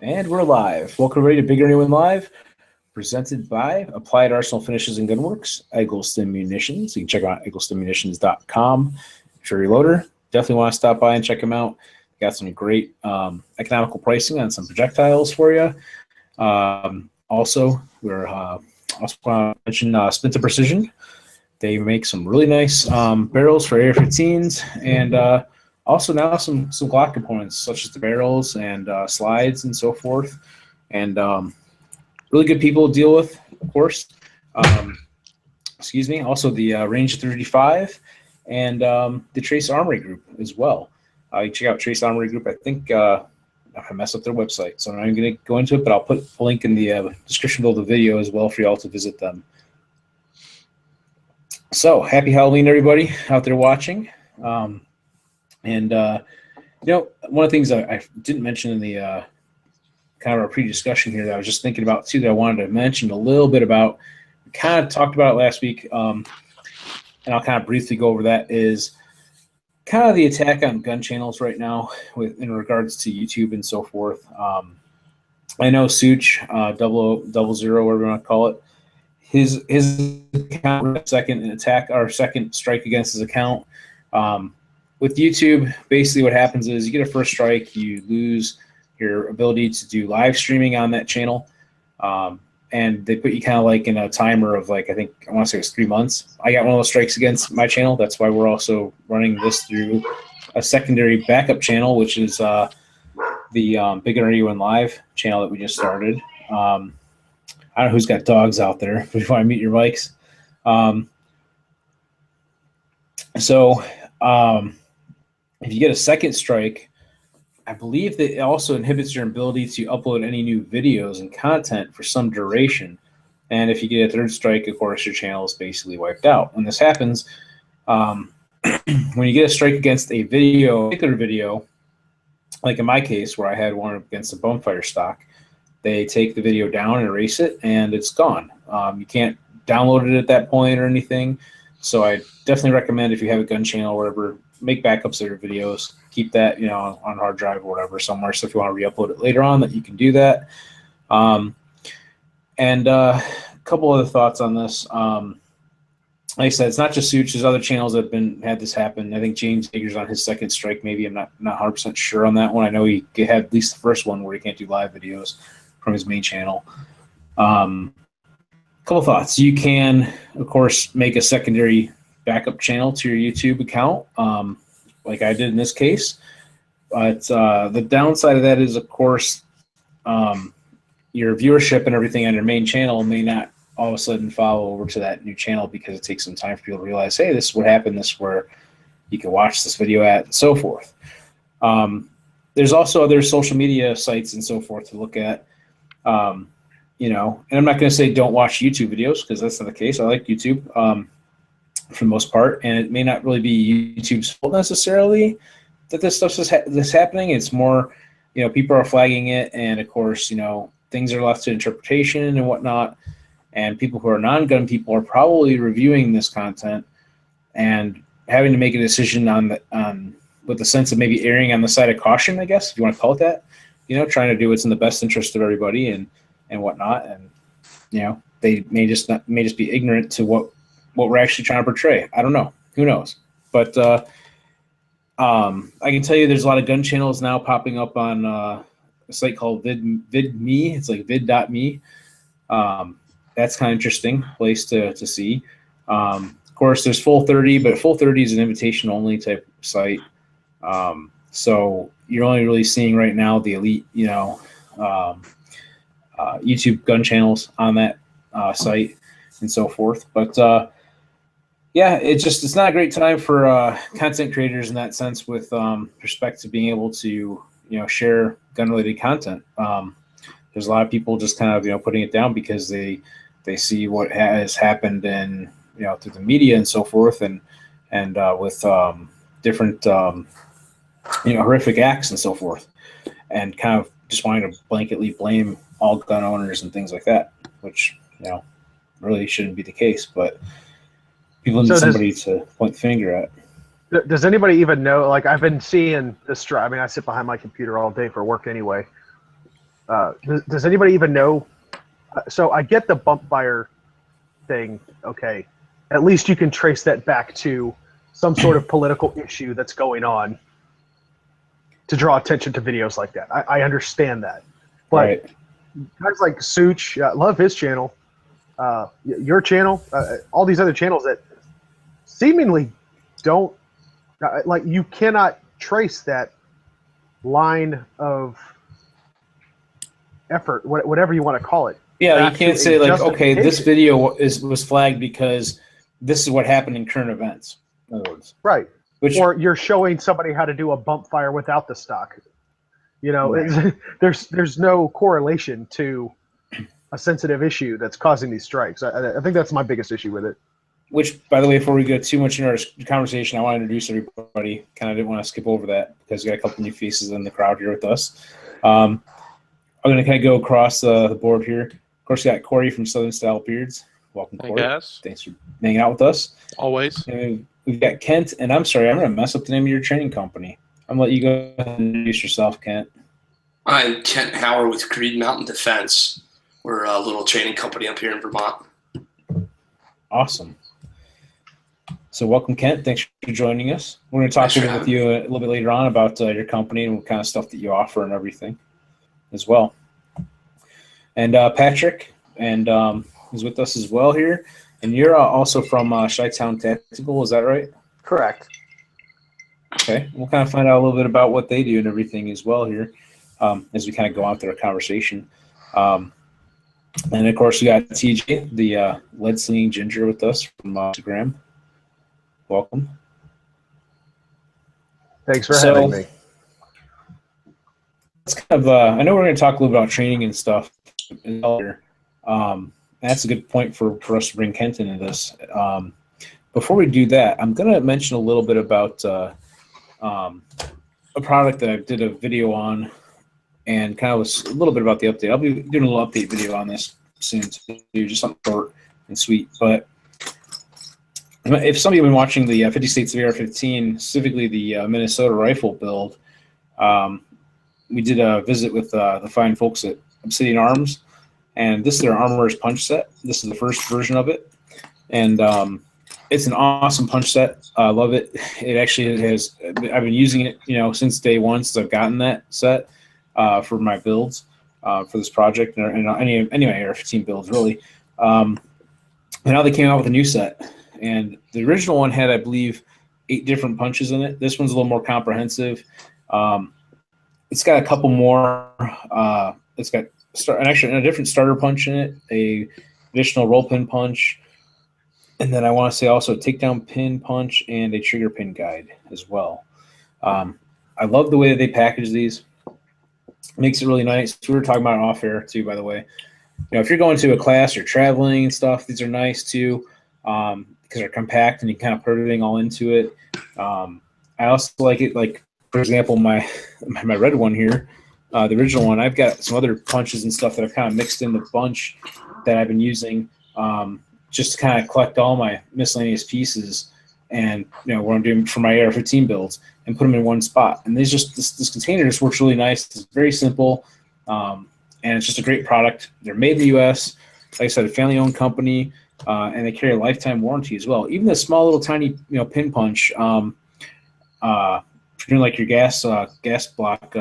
And we're live. Welcome everybody to BigGunner81 Live, presented by Applied Arsenal Finishes and Gunworks, Eggleston Munitions. You can check out egglestonmunitions.com. If you're a reloader, definitely want to stop by and check them out. Got some great economical pricing on some projectiles for you. Also, we're also want to mention Splinter Precision. They make some really nice barrels for AR-15s, and also now some Glock components such as the barrels and slides and so forth, and really good people to deal with, of course. Excuse me. Also the Range 35 and the Trace Armory Group as well. You can check out Trace Armory Group. I think I messed up their website, so I'm not even going to go into it, but I'll put a link in the description below the video as well for y'all to visit them. So happy Halloween, everybody out there watching. And you know, one of the things I didn't mention in the kind of our pre-discussion here that I was just thinking about too that I wanted to mention a little bit about, we kind of talked about it last week, and I'll kind of briefly go over that, is kind of the attack on gun channels right now in regards to YouTube and so forth. I know Such, 0000, whatever you want to call it, his account second strike against his account. With YouTube, basically what happens is you get a first strike, you lose your ability to do live streaming on that channel, and they put you kind of like in a timer of like, I want to say it was 3 months. I got one of those strikes against my channel. That's why we're also running this through a secondary backup channel, which is the BigGunner81 Live channel that we just started. I don't know who's got dogs out there before I mute your mics. If you get a second strike, I believe that it also inhibits your ability to upload any new videos and content for some duration. And if you get a third strike, of course, your channel is basically wiped out. When this happens, when you get a strike against a particular video, like in my case where I had one against a bonfire stock, they take the video down and erase it, and it's gone. You can't download it at that point or anything. So I definitely recommend, if you have a gun channel or whatever, make backups of your videos, keep that, you know, on hard drive or whatever somewhere. So if you want to re-upload it later on, that you can do that. And a couple other thoughts on this. Like I said, it's not just Such. There's other channels that have had this happen. I think James Hager's on his second strike. Maybe I'm not 100% sure on that one. I know he had at least the first one where he can't do live videos from his main channel. Couple thoughts. You can, of course, make a secondary backup channel to your YouTube account, like I did in this case. But the downside of that is, of course, your viewership and everything on your main channel may not all of a sudden follow over to that new channel, because it takes some time for people to realize, hey, this is what happened, this is where you can watch this video at, and so forth. There's also other social media sites and so forth to look at. You know, and I'm not going to say don't watch YouTube videos, because that's not the case. I like YouTube for the most part, and it may not really be YouTube's fault necessarily that this stuff is happening. It's more, you know, people are flagging it, and of course, you know, things are left to interpretation and whatnot. And people who are non-gun people are probably reviewing this content and having to make a decision with the sense of maybe erring on the side of caution, I guess, if you want to call it that. You know, trying to do what's in the best interest of everybody and whatnot. And you know, they may just be ignorant to what we're actually trying to portray. I don't know. Who knows? But I can tell you there's a lot of gun channels now popping up on a site called VidMe. It's like vid.me. That's kind of interesting place to see. Of course, there's Full30, but Full30 is an invitation-only type site. So you're only really seeing right now the elite, you know, YouTube gun channels on that site and so forth. But yeah, it's not a great time for content creators in that sense, with respect to being able to, you know, share gun-related content. There's a lot of people just kind of, you know, putting it down because they see what has happened in, you know, through the media and so forth, and with different you know, horrific acts and so forth, and kind of just wanting to blanketly blame all gun owners and things like that, which, you know, really shouldn't be the case. But people need somebody to point the finger at. Does anybody even know? Like, I've been seeing this. I mean, I sit behind my computer all day for work anyway. Does anybody even know? So I get the bump fire thing. Okay, at least you can trace that back to some sort of political issue that's going on to draw attention to videos like that. I understand that, but Right. guys like Such, love his channel, your channel, all these other channels that seemingly don't like, you cannot trace that line of effort, whatever you want to call it. Yeah, you can't say like, okay, this video was flagged because this is what happened in current events. In other words, right? Or you're showing somebody how to do a bump fire without the stock. You know, right. There's no correlation to a sensitive issue that's causing these strikes. I think that's my biggest issue with it. Which, by the way, before we go too much into our conversation, I want to introduce everybody. Kind of didn't want to skip over that because we got a couple new faces in the crowd here with us. I'm going to kind of go across the board here. Of course, we got Corey from Southern Style Beards. Welcome, Corey. Hey, guys. Thanks for hanging out with us. Always. And we've got Kent, and I'm sorry, I'm going to mess up the name of your training company. I'm going to let you go ahead and introduce yourself, Kent. I'm Kent Howard with Creed Mountain Defense. We're a little training company up here in Vermont. Awesome. So welcome, Kent. Thanks for joining us. We're going to talk a little bit with you a little bit later on about your company and what kind of stuff that you offer and everything as well. And Patrick and is with us as well here. And you're also from Chi-Town Tactical, is that right? Correct. Okay. We'll kind of find out a little bit about what they do and everything as well here as we kind of go on through our conversation. And, of course, we got TJ, the lead slinging ginger with us from Instagram. Welcome. Thanks for having me. It's kind of I know we're going to talk a little bit about training and stuff here. That's a good point for us to bring Kent into this. Before we do that, I'm going to mention a little bit about a product that I did a video on and kind of a little bit about the update. I'll be doing a little update video on this soon too, just something short and sweet. But if somebody has been watching the 50 States of AR-15, specifically the Minnesota rifle build, we did a visit with the fine folks at Obsidian Arms, and this is their Armorer's punch set. This is the first version of it, and it's an awesome punch set. I love it. It actually has. I've been using it, since day one, since I've gotten that set for my builds for this project and any of my AR-15 builds really. And now they came out with a new set. And the original one had, I believe, 8 different punches in it. This one's a little more comprehensive. It's got a couple more. It's got a different starter punch in it, a additional roll pin punch, and then I want to say also a takedown pin punch and a trigger pin guide as well. I love the way that they package these. It makes it really nice. We were talking about it off air too, by the way. If you're going to a class or traveling and stuff, these are nice too. Because they're compact and you kind of put everything all into it. I also like it, like, for example, my red one here, the original one, I've got some other punches and stuff that I've kind of mixed in the bunch that I've been using just to kind of collect all my miscellaneous pieces and, what I'm doing for my AR-15 builds and put them in one spot. And this container just works really nice. It's very simple, and it's just a great product. They're made in the U.S., like I said, a family-owned company. And they carry a lifetime warranty as well. Even the small little tiny, pin punch, for doing like your gas block,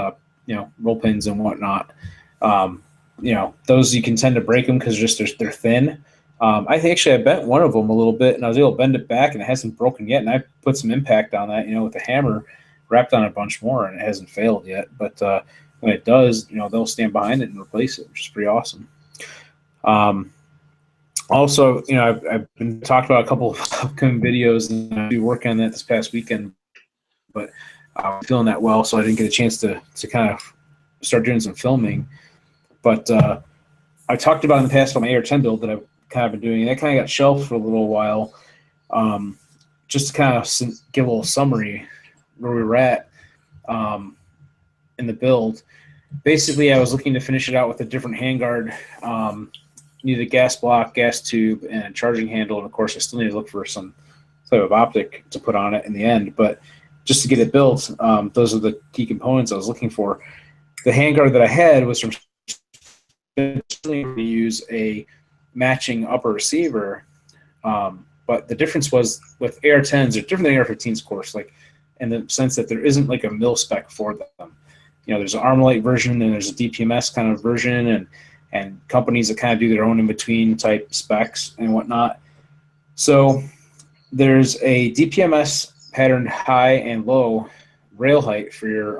roll pins and whatnot. Those you can tend to break them because they're thin. I think actually I bent one of them a little bit and I was able to bend it back and it hasn't broken yet. And I put some impact on that, with the hammer, wrapped on a bunch more, and it hasn't failed yet. But when it does, they'll stand behind it and replace it, which is pretty awesome. Also, I've been talking about a couple of upcoming videos, and I'll be working on that this past weekend, but I'm feeling that well, so I didn't get a chance to kind of start doing some filming. But I talked about in the past on my AR-10 build that I've kind of been doing, and that kind of got shelved for a little while, just to kind of give a little summary where we were at in the build. Basically, I was looking to finish it out with a different handguard. Needed a gas block, gas tube, and a charging handle, and of course I still need to look for some type of optic to put on it in the end. But just to get it built, those are the key components I was looking for. The handguard that I had was from eventually going to use a matching upper receiver. But the difference was with AR-10s, they're different than AR-15s, of course, like in the sense that there isn't like a mil spec for them. You know, there's an Armalite version, and there's a DPMS kind of version, and companies that kind of do their own in-between type specs and whatnot. So there's a DPMS patterned high and low rail height for your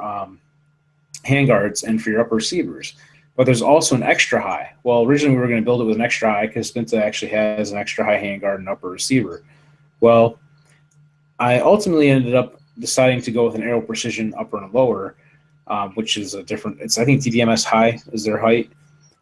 handguards and for your upper receivers. But there's also an extra high. Well, originally we were going to build it with an extra high because Spinta actually has an extra high handguard and upper receiver. Well, I ultimately ended up deciding to go with an Aero Precision upper and lower, which is a different, I think DPMS high is their height.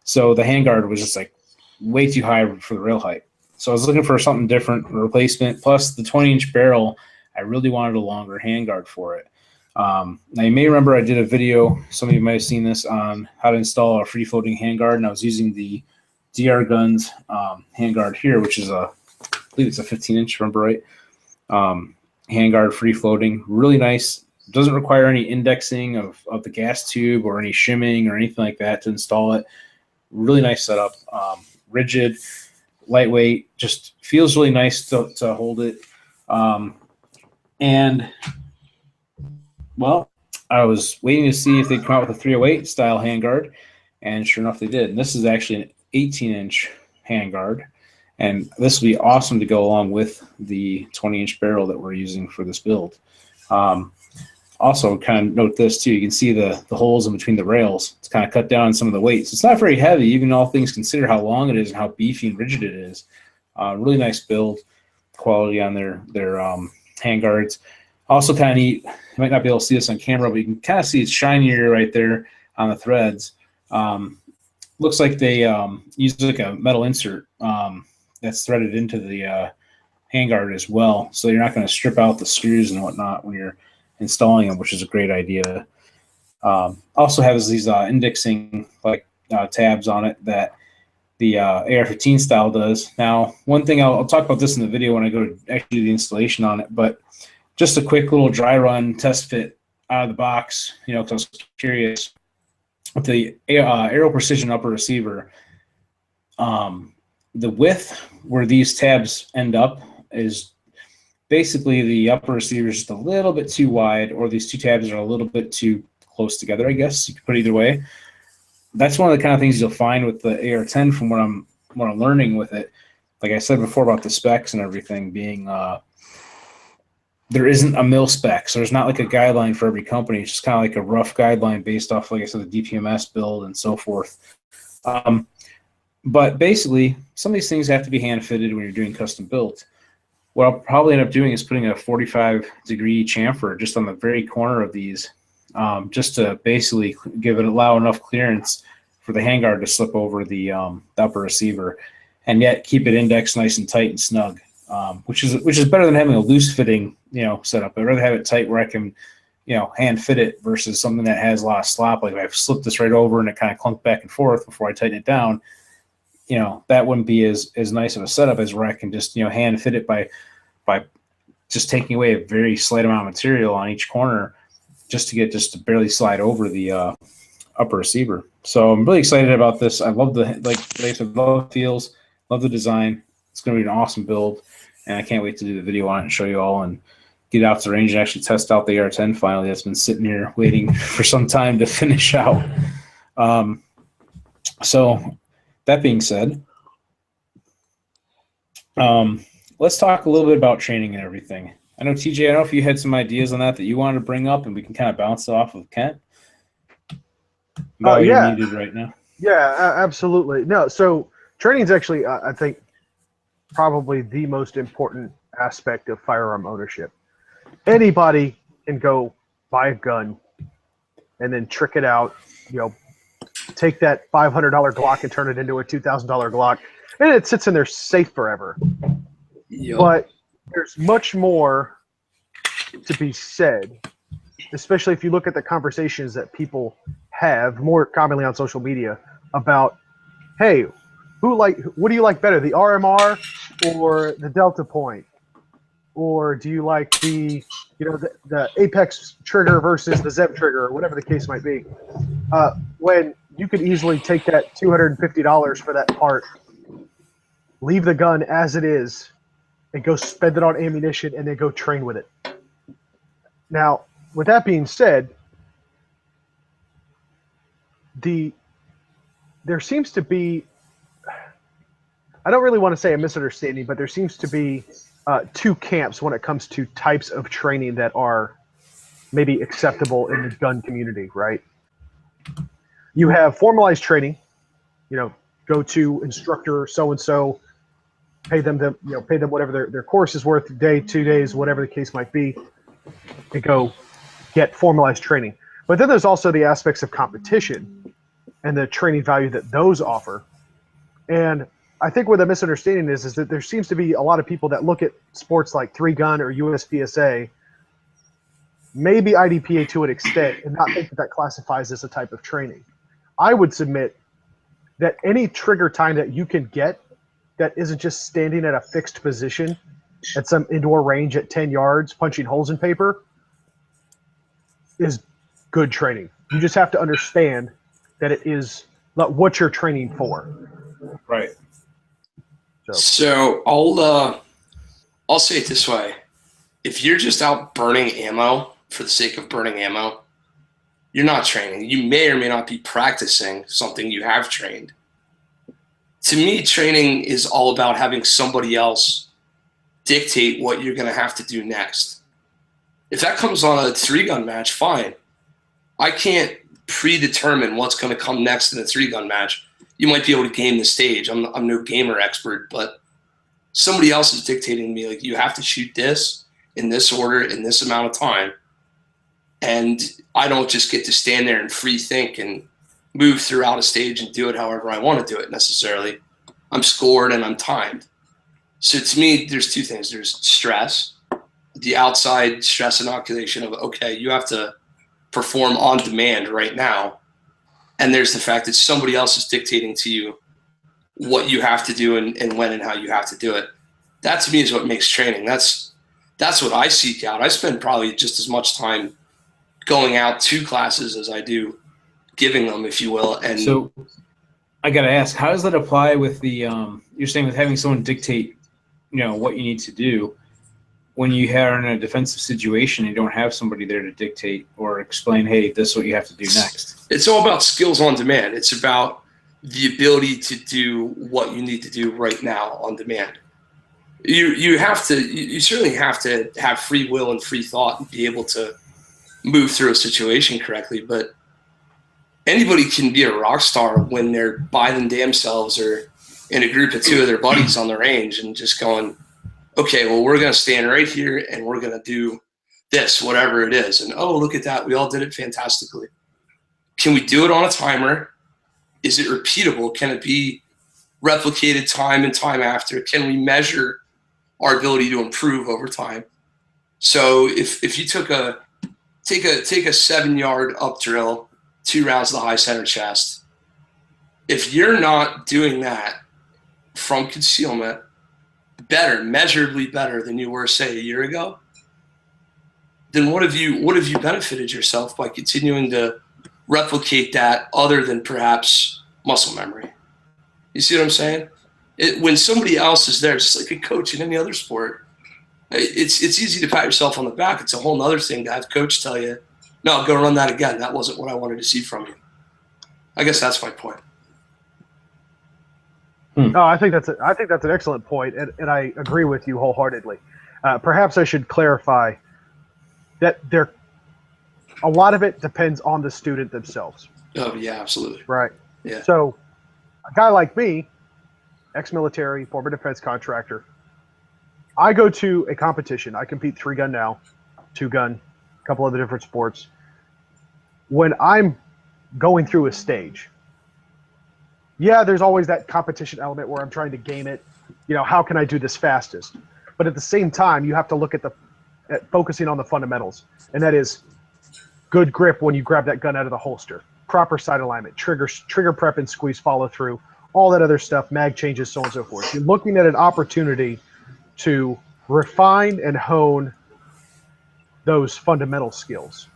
So the handguard was just like way too high for the rail height. So I was looking for something different, a replacement, plus the 20-inch barrel, I really wanted a longer handguard for it. Now you may remember I did a video, some of you might have seen this, on how to install a free-floating handguard, and I was using the DR Guns handguard here, which is I believe it's a 15-inch, remember right? Handguard, free-floating, really nice. Doesn't require any indexing of the gas tube or any shimming or anything like that to install it. Really nice setup, rigid, lightweight, just feels really nice to hold it. And well, I was waiting to see if they'd come out with a 308 style handguard, and sure enough they did. And this is actually an 18-inch handguard, and this will be awesome to go along with the 20-inch barrel that we're using for this build. Also, kind of note this too, you can see the holes in between the rails. It's kind of cut down on some of the weights. It's not very heavy, even all things considered how long it is and how beefy and rigid it is. Really nice build quality on their handguards. Also kind of neat, you might not be able to see this on camera, but you can kind of see it's shinier right there on the threads. Looks like they use like a metal insert that's threaded into the handguard as well, so you're not going to strip out the screws and whatnot when you're installing them, which is a great idea. Also has these indexing like tabs on it that the AR-15 style does. Now, one thing I'll talk about this in the video when I go to actually do the installation on it, but just a quick little dry run test fit out of the box, you know, because I was curious. With the Aero Precision upper receiver, the width where these tabs end up is basically the upper receiver is just a little bit too wide, or these two tabs are a little bit too close together, I guess. You could put it either way. That's one of the kind of things you'll find with the AR-10 from what I'm learning with it. Like I said before about the specs and everything being there isn't a mil spec, so there's not like a guideline for every company. It's just kind of like a rough guideline based off, like I said, the DPMS build and so forth. But basically, some of these things have to be hand fitted when you're doing custom builds. What I'll probably end up doing is putting a 45-degree chamfer just on the very corner of these, just to basically allow enough clearance for the handguard to slip over the upper receiver, and yet keep it indexed nice and tight and snug. Which is better than having a loose fitting, setup. I'd rather have it tight where I can, hand fit it versus something that has a lot of slop. Like if I've slipped this right over and it kind of clunked back and forth before I tighten it down, that wouldn't be as nice of a setup as where I can just, hand fit it by just taking away a very slight amount of material on each corner just to barely slide over the upper receiver. So I'm really excited about this. I love love the feels, love the design. It's going to be an awesome build, and I can't wait to do the video on it and show you all and get out to the range and actually test out the AR-10 finally. That's been sitting here waiting for some time to finish out. So that being said, let's talk a little bit about training and everything. I know, TJ, I don't know if you had some ideas on that you wanted to bring up, and we can kind of bounce off of Kent about what you're needed right now. Yeah, absolutely. No, so training is actually, I think, probably the most important aspect of firearm ownership. Anybody can go buy a gun and then trick it out, take that $500 Glock and turn it into a $2,000 Glock, and it sits in there safe forever. Yep. But there's much more to be said, especially if you look at the conversations that people have more commonly on social media about, hey, what do you like better, the RMR or the Delta Point? Or do you like the Apex trigger versus the Zeb trigger, or whatever the case might be? When you could easily take that $250 for that part, leave the gun as it is, and go spend it on ammunition and then go train with it. Now, with that being said, there seems to be, I don't really want to say a misunderstanding, but there seems to be two camps when it comes to types of training that are maybe acceptable in the gun community, right? You have formalized training, go to instructor so-and-so, pay them whatever their course is worth, a day, 2 days, whatever the case might be, and go get formalized training. But then there's also the aspects of competition and the training value that those offer. And I think where the misunderstanding is that there seems to be a lot of people that look at sports like 3-gun or USPSA, maybe IDPA to an extent, and not think that classifies as a type of training. I would submit that any trigger time that you can get that isn't just standing at a fixed position at some indoor range at 10 yards, punching holes in paper, is good training. You just have to understand that it is what you're training for. Right. So I'll say it this way. If you're just out burning ammo for the sake of burning ammo, you're not training. You may or may not be practicing something you have trained. To me, training is all about having somebody else dictate what you're going to have to do next. If that comes on a 3-gun match, fine. I can't predetermine what's going to come next in a 3-gun match. You might be able to game the stage. I'm no gamer expert, but somebody else is dictating to me, like, you have to shoot this in this order in this amount of time. And I don't just get to stand there and free think and move throughout a stage and do it however I want to do it necessarily. I'm scored and I'm timed. So to me, there's two things. There's stress, the outside stress inoculation of, okay, you have to perform on demand right now. And there's the fact that somebody else is dictating to you what you have to do and when and how you have to do it. That to me is what makes training. That's what I seek out. I spend probably just as much time going out to classes as I do giving them, if you will. And so I got to ask, how does that apply with the, you're saying with having someone dictate, what you need to do when you are in a defensive situation, you don't have somebody there to dictate or explain, hey, this is what you have to do next. It's all about skills on demand. It's about the ability to do what you need to do right now on demand. You certainly have to have free will and free thought and be able to move through a situation correctly, but anybody can be a rock star when they're by them damn selves or in a group of 2 of their buddies on the range and just going, okay, well, we're going to stand right here and we're going to do this, whatever it is. And, oh, look at that. We all did it fantastically. Can we do it on a timer? Is it repeatable? Can it be replicated time and time after? Can we measure our ability to improve over time? So if you take a 7-yard up drill, 2 rounds of the high center chest, if you're not doing that from concealment better, measurably better than you were, say, a year ago, then what have you benefited yourself by continuing to replicate that other than perhaps muscle memory? You see what I'm saying? When somebody else is there, just like a coach in any other sport, it's easy to pat yourself on the back. It's a whole other thing to have coach tell you, no, go run that again. That wasn't what I wanted to see from you. I guess that's my point. No, I think that's an excellent point, and I agree with you wholeheartedly. Perhaps I should clarify that a lot of it depends on the student themselves. Oh yeah, absolutely. Right. Yeah. So a guy like me, ex-military, former defense contractor, I go to a competition. I compete 3-gun now, 2-gun, a couple other different sports. When I'm going through a stage, yeah, there's always that competition element where I'm trying to game it. How can I do this fastest? But at the same time, you have to look at focusing on the fundamentals, and that is good grip when you grab that gun out of the holster, proper sight alignment, trigger prep and squeeze follow through, all that other stuff, mag changes, so on and so forth. You're looking at an opportunity to refine and hone those fundamental skills.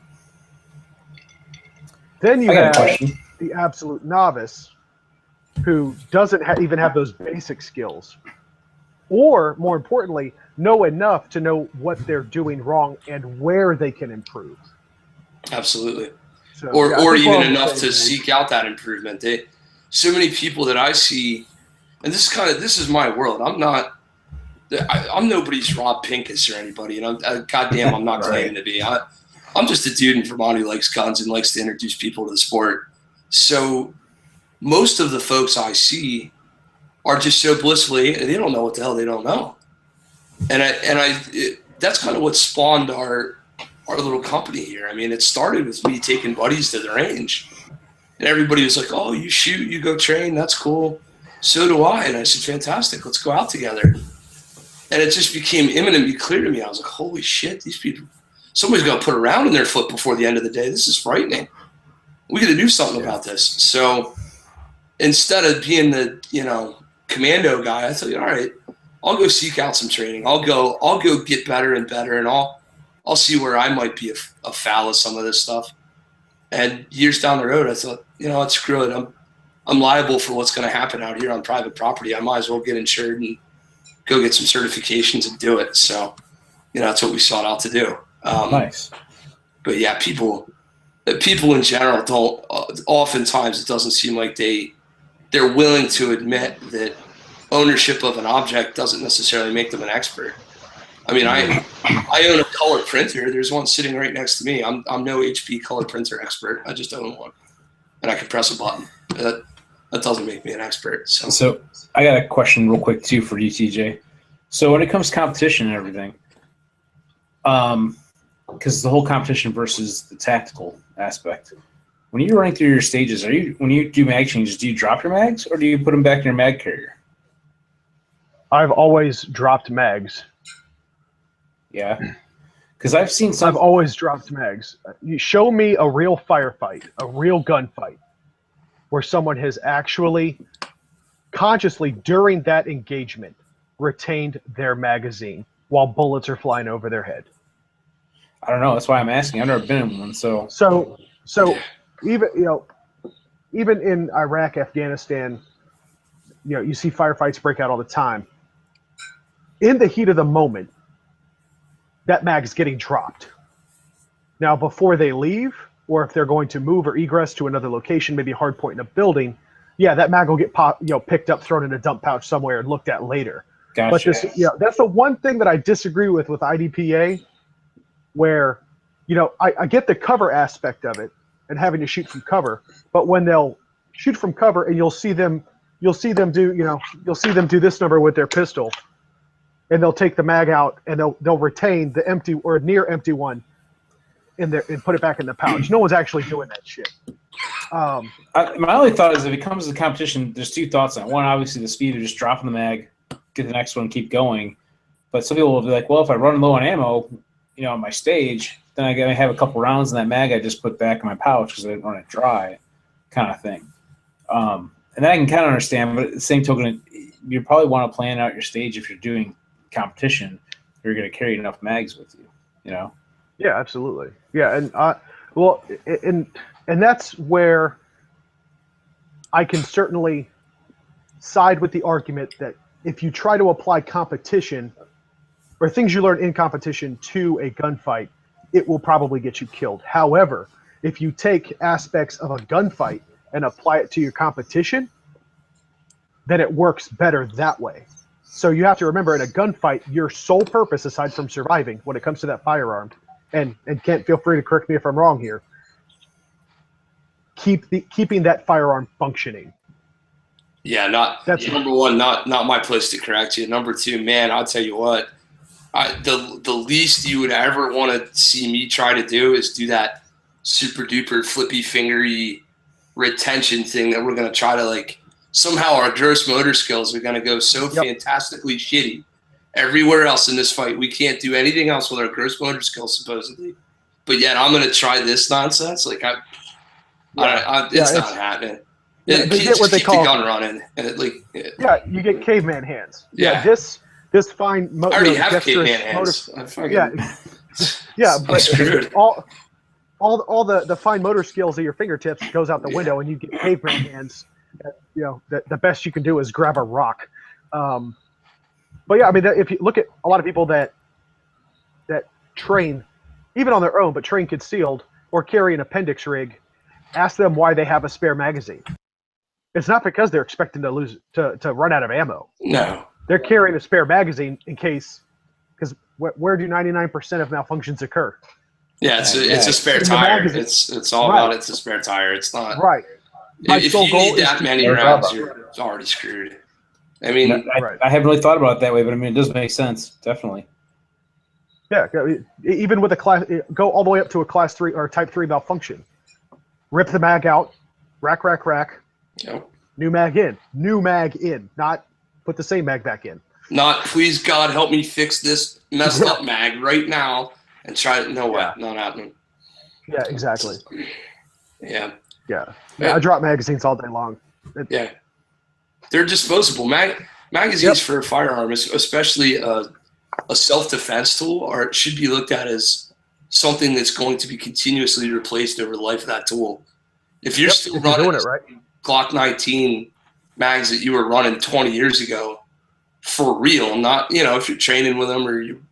Then you I got have a question. the absolute novice who doesn't even have those basic skills, or more importantly, know enough to know what they're doing wrong and where they can improve. Absolutely. So, or even enough to seek out that improvement. So many people that I see, and this is my world. I'm nobody's Rob Pincus or anybody, and goddamn, I'm not claiming to be. I'm just a dude in Vermont who likes guns and likes to introduce people to the sport. So most of the folks I see are just so blissfully, they don't know what the hell they don't know. And that's kind of what spawned our little company here. I mean, it started with me taking buddies to the range, and everybody was like, "Oh, you shoot, you go train, that's cool. So do I." And I said, "Fantastic, let's go out together." And it just became imminently clear to me. I was like, "Holy shit, these people! Somebody's gonna put a round in their foot before the end of the day. This is frightening. We got to do something about this." So instead of being the commando guy, I thought, all right, I'll go seek out some training. I'll go get better and better, and I'll see where I might be a foul of some of this stuff. And years down the road, I thought, what, screw it. I'm liable for what's going to happen out here on private property. I might as well get insured and go get some certifications and do it. So, that's what we sought out to do. Nice. But yeah, people in general don't. Oftentimes, it doesn't seem like they're willing to admit that ownership of an object doesn't necessarily make them an expert. I mean, I own a color printer. There's one sitting right next to me. I'm no HP color printer expert. I just own one, and I can press a button. That doesn't make me an expert. So I got a question real quick too for you, TJ. So when it comes to competition and everything, because the whole competition versus the tactical aspect, when you're running through your stages, when you do mag changes, do you drop your mags or do you put them back in your mag carrier? I've always dropped mags. Yeah, because I've seen some. I've always dropped mags. You show me a real firefight, a real gunfight, where someone has actually consciously during that engagement retained their magazine while bullets are flying over their head. I don't know. That's why I'm asking. I've never been in one. So even in Iraq, Afghanistan, you see firefights break out all the time. In the heat of the moment, that mag is getting dropped. Now, before they leave, or if they're going to move or egress to another location, maybe a hard point in a building, yeah, that mag will get picked up, thrown in a dump pouch somewhere, and looked at later. Gotcha. But that's the one thing that I disagree with IDPA, where, I get the cover aspect of it and having to shoot from cover, but when they'll shoot from cover and you'll see them do this number with their pistol, and they'll take the mag out and they'll retain the empty or near empty one in there and put it back in the pouch. No one's actually doing that shit. My only thought is if it comes to competition, there's two thoughts on it. One, obviously the speed of just dropping the mag, get the next one, keep going. But some people will be like, well, if I run low on ammo, on my stage, then I gotta have a couple rounds in that mag I just put back in my pouch because I didn't want it dry, kind of thing. And that I can kind of understand, but at the same token, you probably want to plan out your stage if you're doing competition. You're going to carry enough mags with you, Yeah, absolutely. Yeah, and and that's where I can certainly side with the argument that if you try to apply competition or things you learn in competition to a gunfight, it will probably get you killed. However, if you take aspects of a gunfight and apply it to your competition, then it works better that way. So you have to remember, in a gunfight, your sole purpose, aside from surviving, when it comes to that firearm, and Kent, feel free to correct me if I'm wrong here, keeping that firearm functioning. Yeah, number one, not my place to correct you. Number two, man, I'll tell you what, the least you would ever want to see me try to do is do that super duper flippy fingery retention thing that we're going to try to somehow our gross motor skills are going to go so fantastically shitty everywhere else in this fight. We can't do anything else with our gross motor skills, supposedly. But yet I'm going to try this nonsense. It's not happening. Yeah, they get what they call the gun running. And you get caveman hands. Yeah. This fine I already have caveman hands. Yeah, but all the fine motor skills of your fingertips goes out the window, and you get caveman hands. You know, the best you can do is grab a rock. But yeah, I mean, if you look at a lot of people that train, even on their own, but train concealed or carry an appendix rig, ask them why they have a spare magazine. It's not because they're expecting to run out of ammo. No. They're carrying a spare magazine in case, because where do 99% of malfunctions occur? Yeah, it's a spare tire. It's all about it's a spare tire. It's not right. If you need that many rounds, you're already screwed. I mean, I haven't really thought about it that way, but I mean, it does make sense, definitely. Yeah, even with go all the way up to a class 3 or type 3 malfunction. Rip the mag out, rack. Yep. New mag in, not put the same mag back in. Not, please God, help me fix this messed up mag right now and try it. No way, not happening. Yeah, exactly. Yeah. Yeah. I drop magazines all day long. Yeah. They're disposable. Magazines for a firearm, especially a self-defense tool, or it should be looked at as something that's going to be continuously replaced over the life of that tool. If you're still running doing it right, Glock 19 mags that you were running 20 years ago, for real, not, if you're training with them or you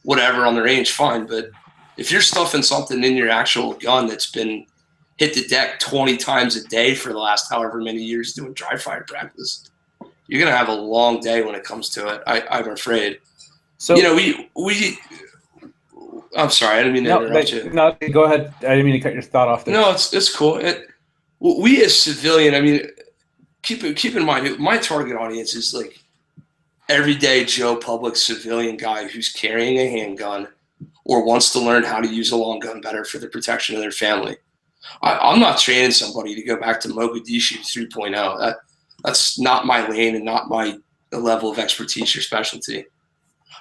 whatever on the range, fine. But if you're stuffing something in your actual gun that's been hit the deck 20 times a day for the last however many years doing dry fire practice, you're going to have a long day when it comes to it. I'm afraid. So, I'm sorry, I didn't mean to interrupt you. No, go ahead. I didn't mean to cut your thought off there. No, it's cool. We as civilian, I mean, keep in mind, my target audience is like everyday Joe public civilian guy who's carrying a handgun or wants to learn how to use a long gun better for the protection of their family. I'm not training somebody to go back to Mogadishu 3.0. That's not my lane and not my level of expertise or specialty.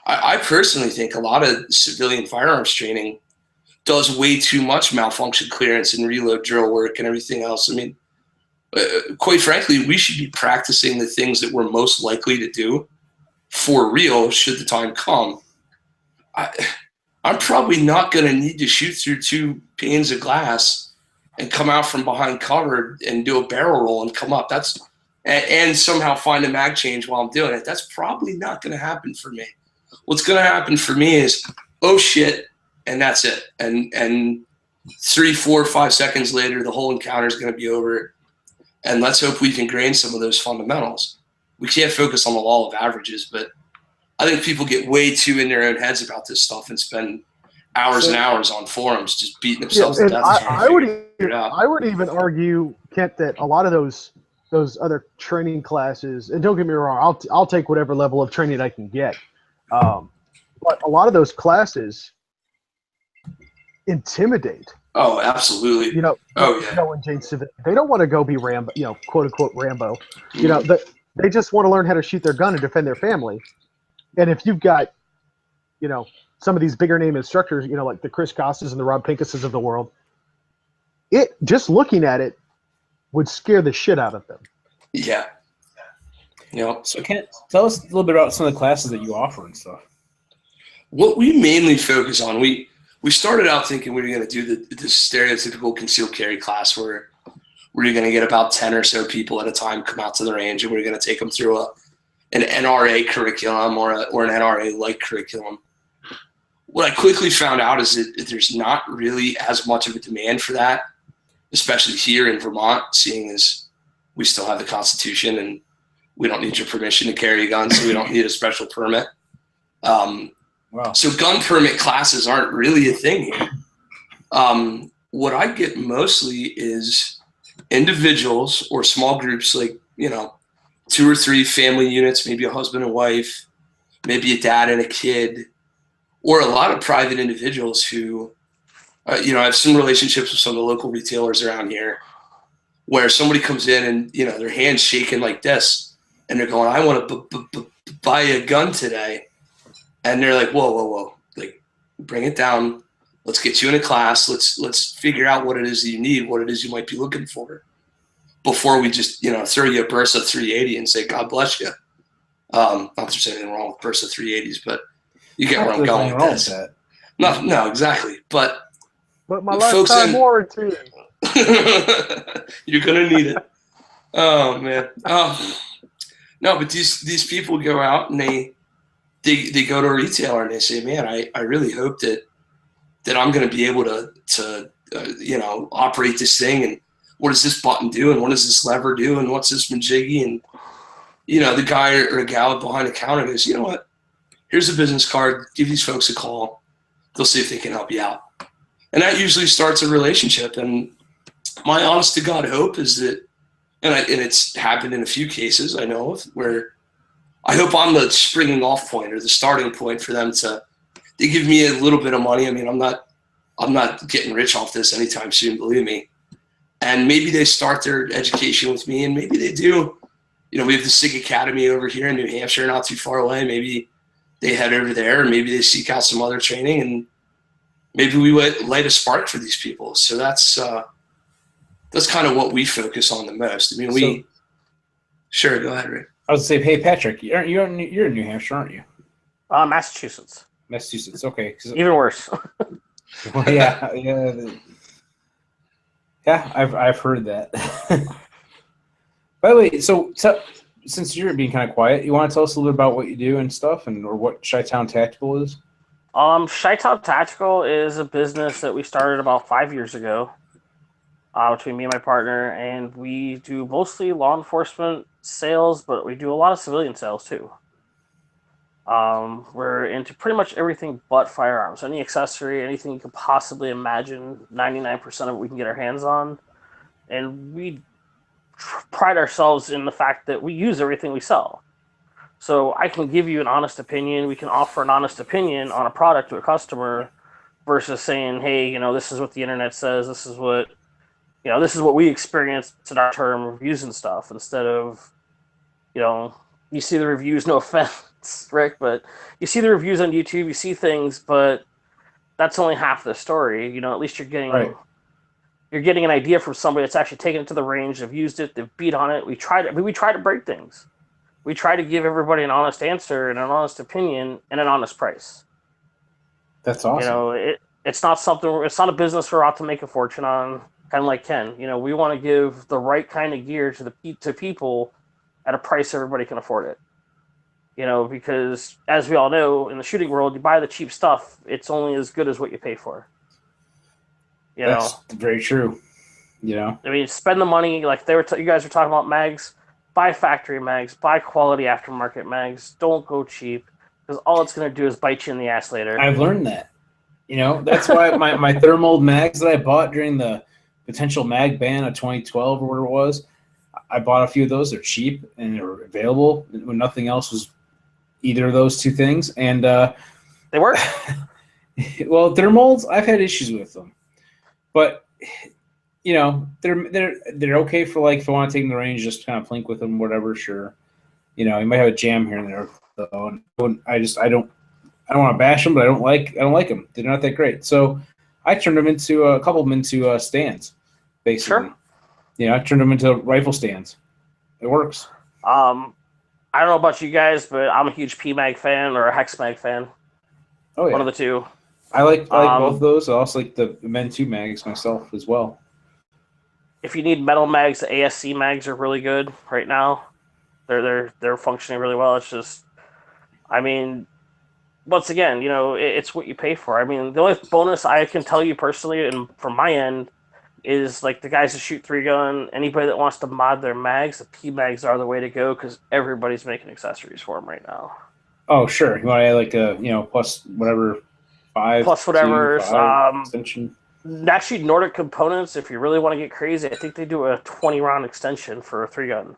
I personally think a lot of civilian firearms training does way too much malfunction clearance and reload drill work and everything else. I mean, quite frankly, we should be practicing the things that we're most likely to do for real should the time come. I'm probably not going to need to shoot through 2 panes of glass and come out from behind cover and do a barrel roll and come up. And somehow find a mag change while I'm doing it. That's probably not going to happen for me. What's going to happen for me is, oh shit, and that's it. And 3, 4, 5 seconds later, the whole encounter is going to be over. And let's hope we can grain some of those fundamentals. We can't focus on the law of averages, but I think people get way too in their own heads about this stuff and spend hours and hours on forums just beating themselves to death. I would even argue, Kent, that a lot of those other training classes, and don't get me wrong, I'll take whatever level of training I can get. But a lot of those classes intimidate. Oh, absolutely. And James Civic, they don't want to go be Rambo, quote unquote Rambo. They just want to learn how to shoot their gun and defend their family. And if you've got, some of these bigger name instructors, like the Chris Costas and the Rob Pincuses of the world, just looking at it would scare the shit out of them. Yeah. So tell us a little bit about some of the classes that you offer and stuff. What we mainly focus on, we started out thinking we were going to do the stereotypical concealed carry class where we're going to get about 10 or so people at a time come out to the range, and we're going to take them through an NRA curriculum or an NRA-like curriculum. What I quickly found out is that there's not really as much of a demand for that, especially here in Vermont, seeing as we still have the Constitution and we don't need your permission to carry a gun, so we don't need a special permit. Wow. So gun permit classes aren't really a thing here. What I get mostly is individuals or small groups, like, 2 or 3 family units, maybe a husband and wife, maybe a dad and a kid, or a lot of private individuals who, I have some relationships with some of the local retailers around here where somebody comes in and, their hand's shaking like this and they're going, I want to buy a gun today. And they're like, whoa. Like, bring it down. Let's get you in a class. Let's figure out what it is that you need, what it is you might be looking for before we just, throw you a Bursa 380 and say, God bless you. Not that there's anything wrong with Bursa 380s, but you get where I'm going with this. No, exactly. But But my Folks lifetime in- warranty. You're gonna need it. Oh man. No, but these people go out and they go to a retailer and they say, man, I really hope that I'm going to be able to operate this thing, and what does this button do, and what does this lever do, and what's this majiggy, and the guy or gal behind the counter goes, you know what, here's a business card, give these folks a call, they'll see if they can help you out. And that usually starts a relationship. And my honest to God hope is that, and it's happened in a few cases I know of, where I hope I'm the springing off point or the starting point for them they give me a little bit of money. I mean, I'm not getting rich off this anytime soon, believe me. And maybe they start their education with me, and maybe they do. We have the SIG Academy over here in New Hampshire, not too far away. Maybe they head over there, and maybe they seek out some other training, and maybe we light a spark for these people. So that's kind of what we focus on the most. I mean, sure, go ahead, Rick. I was say, hey Patrick, you're in New Hampshire, aren't you? Massachusetts. Massachusetts, okay. Even worse. Well, yeah. I've heard that. By the way, so since you're being kind of quiet, you want to tell us a little bit about what you do and stuff, or what Chi-Town Tactical is? Chi-Town Tactical is a business that we started about 5 years ago, between me and my partner, and we do mostly law enforcement sales, but we do a lot of civilian sales too. We're into pretty much everything but firearms. Any accessory, anything you could possibly imagine, 99% of it we can get our hands on. And we pride ourselves in the fact that we use everything we sell. So I can give you an honest opinion. We can offer an honest opinion on a product to a customer versus saying, hey, this is what the internet says. This is what we experienced in our term of using stuff, instead of, you see the reviews, no offense, Rick, but you see the reviews on YouTube, you see things, but that's only half the story. At least you're getting you're getting an idea from somebody that's actually taken it to the range, they've used it, they've beat on it. We try to break things. We try to give everybody an honest answer and an honest opinion and an honest price. That's awesome. It's not a business we're out to make a fortune on, kind of like Ken. We want to give the right kind of gear to people at a price everybody can afford it. Because as we all know, in the shooting world, you buy the cheap stuff, it's only as good as what you pay for. That's very true. I mean, spend the money, like you guys were talking about mags, buy factory mags, buy quality aftermarket mags, don't go cheap, because all it's going to do is bite you in the ass later. I've learned that. That's why my thermal mags that I bought during the potential mag ban of 2012 or whatever it was, I bought a few of those. They're cheap and they're available when nothing else was either of those two things. And they work. Well, thermals, I've had issues with them, but they're okay for, like, if I want to take them to the range, just kind of plink with them, whatever. Sure, you might have a jam here and there. So I don't want to bash them, but I don't like them. They're not that great. So I turned them into a couple of them into stands, basically. Sure. I turned them into rifle stands. It works. I don't know about you guys, but I'm a huge PMag fan or a Hex Mag fan. Oh yeah, one of the two. I like both of those. I also like the Men 2 mags myself as well. If you need metal mags, the ASC mags are really good right now. They're functioning really well. It's just, I mean, once again, it's what you pay for. I mean, the only bonus I can tell you personally, and from my end, is like the guys that shoot 3-gun, anybody that wants to mod their mags, the P-mags are the way to go, because everybody's making accessories for them right now. Oh, sure. You want to add like a, plus whatever, 5. Plus whatever. Extension. Actually, Nordic Components, if you really want to get crazy, I think they do a 20-round extension for a 3-gun.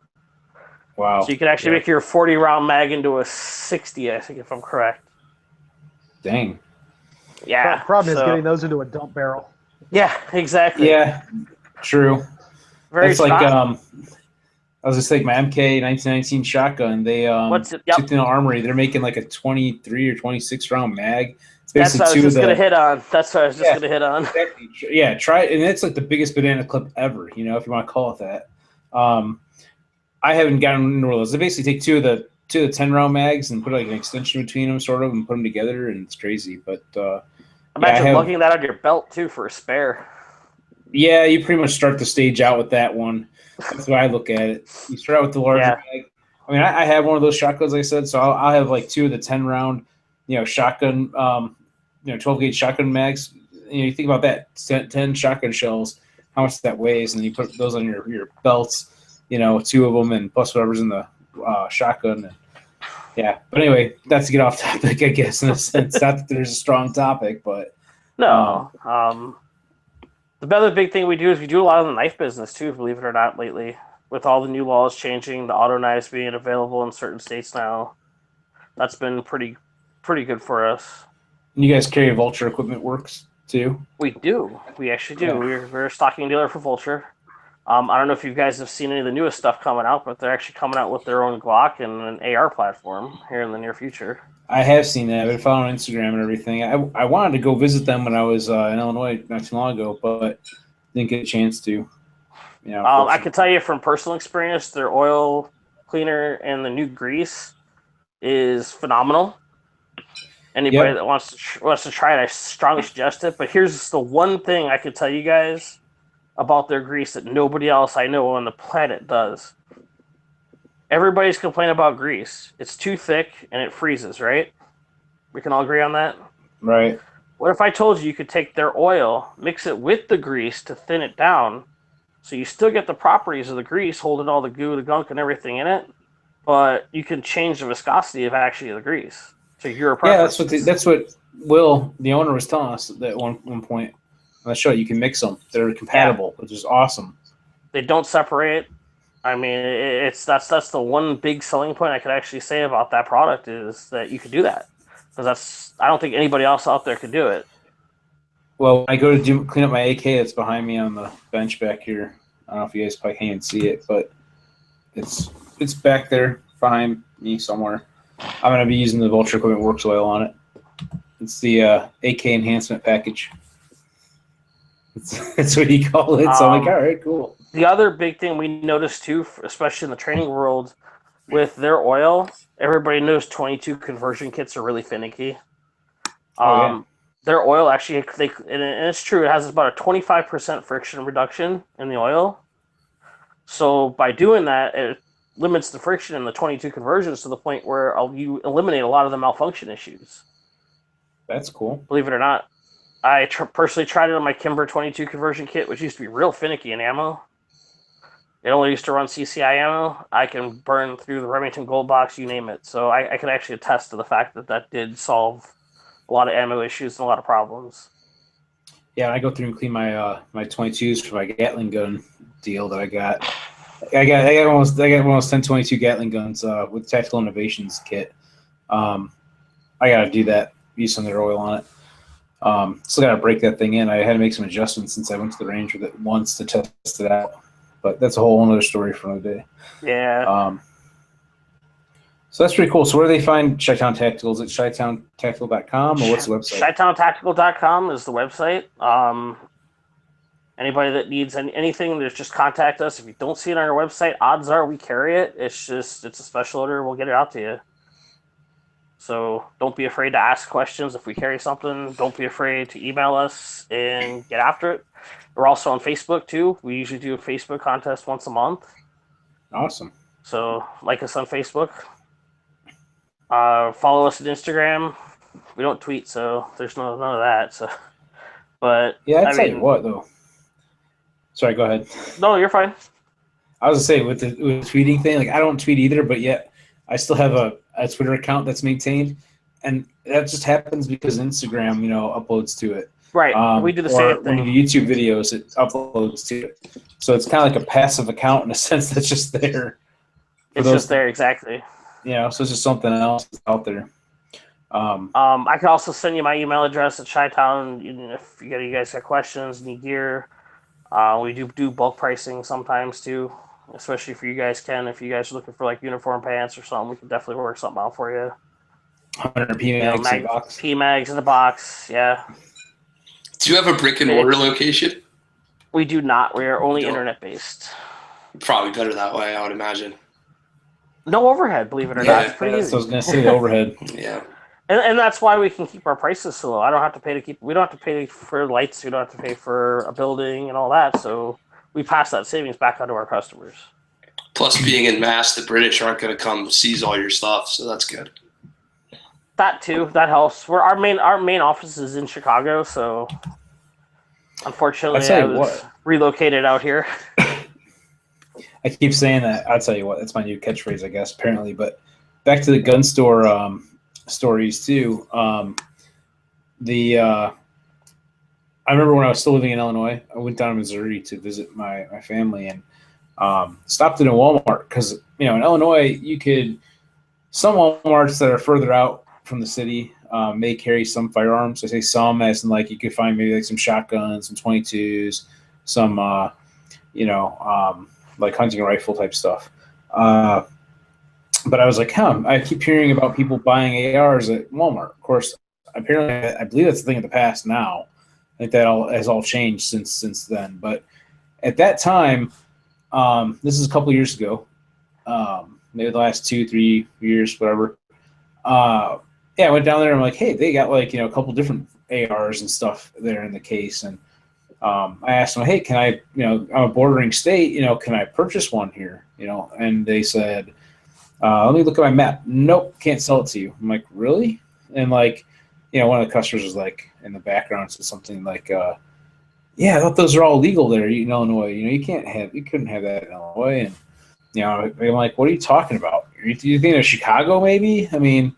Wow. So you can actually make your 40-round mag into a 60, I think, if I'm correct. Dang. Yeah. The problem is getting those into a dump barrel. Yeah, exactly. Yeah, true. That's like I was just like my MK 1919 shotgun. They Tooth Armory. They're making like a 23 or 26 round mag. That's what I was just gonna hit on. Exactly. Yeah, try it, and it's like the biggest banana clip ever. If you want to call it that. I haven't gotten into those. They basically take two of the 10 round mags and put like an extension between them, sort of, and put them together, and it's crazy. But Imagine lugging that on your belt too for a spare. Yeah, you pretty much start the stage out with that one. That's why I look at it. You start out with the larger bag. I mean, I have one of those shotguns, like I said, so I'll have like 2 of the 10-round, shotgun, 12-gauge shotgun mags. You think about that, 10 shotgun shells, how much that weighs, and you put those on your belts, 2 of them, and plus whatever's in the shotgun. Yeah, but anyway, that's to get off topic, I guess, in a sense. Not that there's a strong topic, but no. The other big thing we do is we do a lot of the knife business too, believe it or not, lately. With all the new laws changing, the auto knives being available in certain states now, that's been pretty good for us. You guys carry Vulture Equipment Works too? We do. We actually do. Yeah. We're a stocking dealer for Vulture. I don't know if you guys have seen any of the newest stuff coming out, but they're actually coming out with their own Glock and an AR platform here in the near future. I have seen that. I've been following Instagram and everything. I wanted to go visit them when I was in Illinois not too long ago, but didn't get a chance to. I can tell you from personal experience, their oil cleaner and the new grease is phenomenal. Anybody that wants to try it, I strongly suggest it. But here's the one thing I could tell you guys about their grease that nobody else I know on the planet does. Everybody's complaining about grease. It's too thick and it freezes, right? We can all agree on that? Right. What if I told you could take their oil, mix it with the grease to thin it down, so you still get the properties of the grease holding all the goo, the gunk, and everything in it, but you can change the viscosity of actually the grease. So your preference. Yeah, that's what Will, the owner, was telling us at one point on the show. You can mix them; they're compatible, which is awesome. They don't separate. I mean, that's the one big selling point I could actually say about that product is that you could do that, because I don't think anybody else out there could do it. Well, when I go to clean up my AK that's behind me on the bench back here. I don't know if you guys probably can't see it, but it's back there behind me somewhere. I'm going to be using the Vulture Equipment Works oil on it. It's the AK enhancement package. That's what you call it. So I'm like, all right, cool. The other big thing we noticed too, especially in the training world, with their oil, everybody knows 22 conversion kits are really finicky. Their oil actually, and it's true, it has about a 25% friction reduction in the oil. So by doing that, it limits the friction in the 22 conversions to the point where you eliminate a lot of the malfunction issues. That's cool. Believe it or not. I personally tried it on my Kimber 22 conversion kit, which used to be real finicky in ammo. It only used to run CCI ammo. I can burn through the Remington Gold Box, you name it. So I can actually attest to the fact that did solve a lot of ammo issues and a lot of problems. Yeah, I go through and clean my my 22s for my Gatling gun deal that I got. I got almost 1022 Gatling guns with Tactical Innovations kit. I got to do that. Use some of their oil on it. Still got to break that thing in. I had to make some adjustments since I went to the range with it once to test it out. But that's a whole other story for another day. Yeah. So that's pretty cool. So where do they find Chi-Town Tactical? Is it ChiTownTactical.com or what's the website? ChiTownTactical.com is the website. Anybody that needs anything, just contact us. If you don't see it on our website, odds are we carry it. It's a special order. We'll get it out to you. So don't be afraid to ask questions if we carry something. Don't be afraid to email us and get after it. We're also on Facebook too. We usually do a Facebook contest once a month. Awesome. So like us on Facebook. Follow us on Instagram. We don't tweet, so there's none of that. So, but yeah, I'd tell you what though. Sorry, go ahead. No, you're fine. I was gonna say with the tweeting thing, like I don't tweet either, but yet I still have a Twitter account that's maintained, and that just happens because Instagram, uploads to it. Right. We do the same thing. When you do YouTube videos, it uploads to it. So it's kind of like a passive account in a sense that's just there. It's just there, exactly. So it's just something else out there. I can also send you my email address at Chi-Town. If you guys got questions, need gear. We do bulk pricing sometimes too, especially for you guys. If you guys are looking for like uniform pants or something, we can definitely work something out for you. 100 PMags in the box. PMags in the box, yeah. Do you have a brick and mortar location? We do not. We are only internet based. Probably better that way, I would imagine. No overhead, believe it or not. It's pretty easy. So I was gonna say the overhead. Yeah. And that's why we can keep our prices so low. I don't have to pay to keep. We don't have to pay for lights. We don't have to pay for a building and all that. So we pass that savings back on to our customers. Plus, being in Mass, the British aren't going to come seize all your stuff, so that's good. That too. That helps. Our main office is in Chicago, so unfortunately, I was relocated out here. I keep saying that. I'll tell you what. That's my new catchphrase, I guess. Apparently, but back to the gun store stories too. I remember when I was still living in Illinois, I went down to Missouri to visit my family and stopped in a Walmart because in Illinois some Walmarts that are further out from the city may carry some firearms. I say some as in like you could find maybe like some shotguns, some 22s, some like hunting rifle type stuff. But I was like, I keep hearing about people buying ARs at Walmart. Of course, apparently, I believe that's the thing of the past now. I think that has all changed since then. But at that time, this is a couple years ago, maybe the last 2-3 years, whatever. I went down there and I'm like, hey, they got like a couple different ARs and stuff there in the case, and I asked them, hey, can I, I'm a bordering state, can I purchase one here, And they said, let me look at my map. Nope, can't sell it to you. I'm like, really? And like, one of the customers was like in the background said something like, yeah, I thought those are all legal there in Illinois. You couldn't have that in Illinois. And I'm like, what are you talking about? Do you think of Chicago maybe? I mean,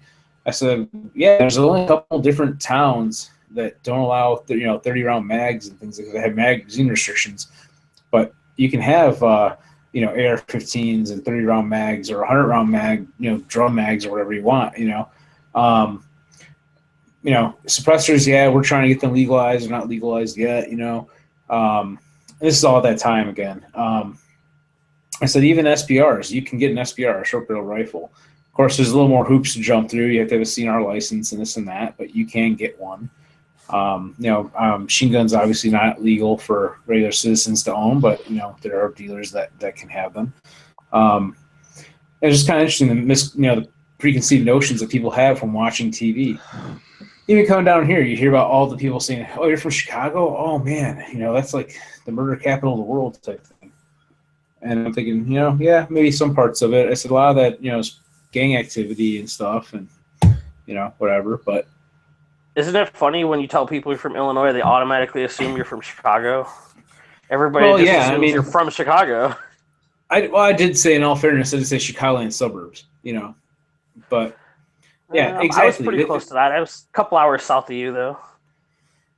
I said, yeah, there's only a couple different towns that don't allow 30 round mags and things like that. They have magazine restrictions, but you can have AR-15s and 30 round mags or 100 round mag, drum mags or whatever you want. Suppressors, yeah, we're trying to get them legalized. They're not legalized yet. This is all at that time again. I said even SBRs, you can get an SBR, a short barrel rifle. Of course, there's a little more hoops to jump through. You have to have a CNR license and this and that, but you can get one. Machine guns obviously not legal for regular citizens to own, but there are dealers that can have them. It's just kind of interesting the preconceived notions that people have from watching TV. Even coming down here, you hear about all the people saying, "Oh, you're from Chicago? Oh man, that's like the murder capital of the world type thing." And I'm thinking, yeah, maybe some parts of it. I said a lot of that, is gang activity and stuff, and whatever, but. Isn't it funny when you tell people you're from Illinois, they automatically assume you're from Chicago? Everybody assumes you're from Chicago. I did say, in all fairness, I did say Chicagoland suburbs, but yeah, exactly. I was pretty close to that. I was a couple hours south of you, though.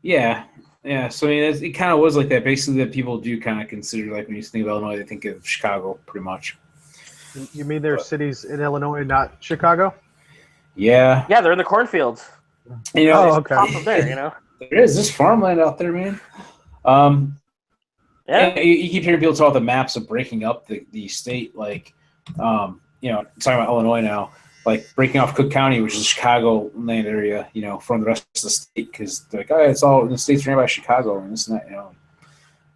Yeah. So it kind of was like that. Basically, that people do kind of consider, like when you think of Illinois, they think of Chicago, pretty much. You mean there are cities in Illinois, not Chicago? Yeah. Yeah, they're in the cornfields. Okay. Top of there, There is this farmland out there, man. Yeah. You keep hearing people talk about the maps of breaking up the state, like, talking about Illinois now, like breaking off Cook County, which is the Chicago land area, from the rest of the state, because they're like, it's all the state's ran by Chicago and this and that,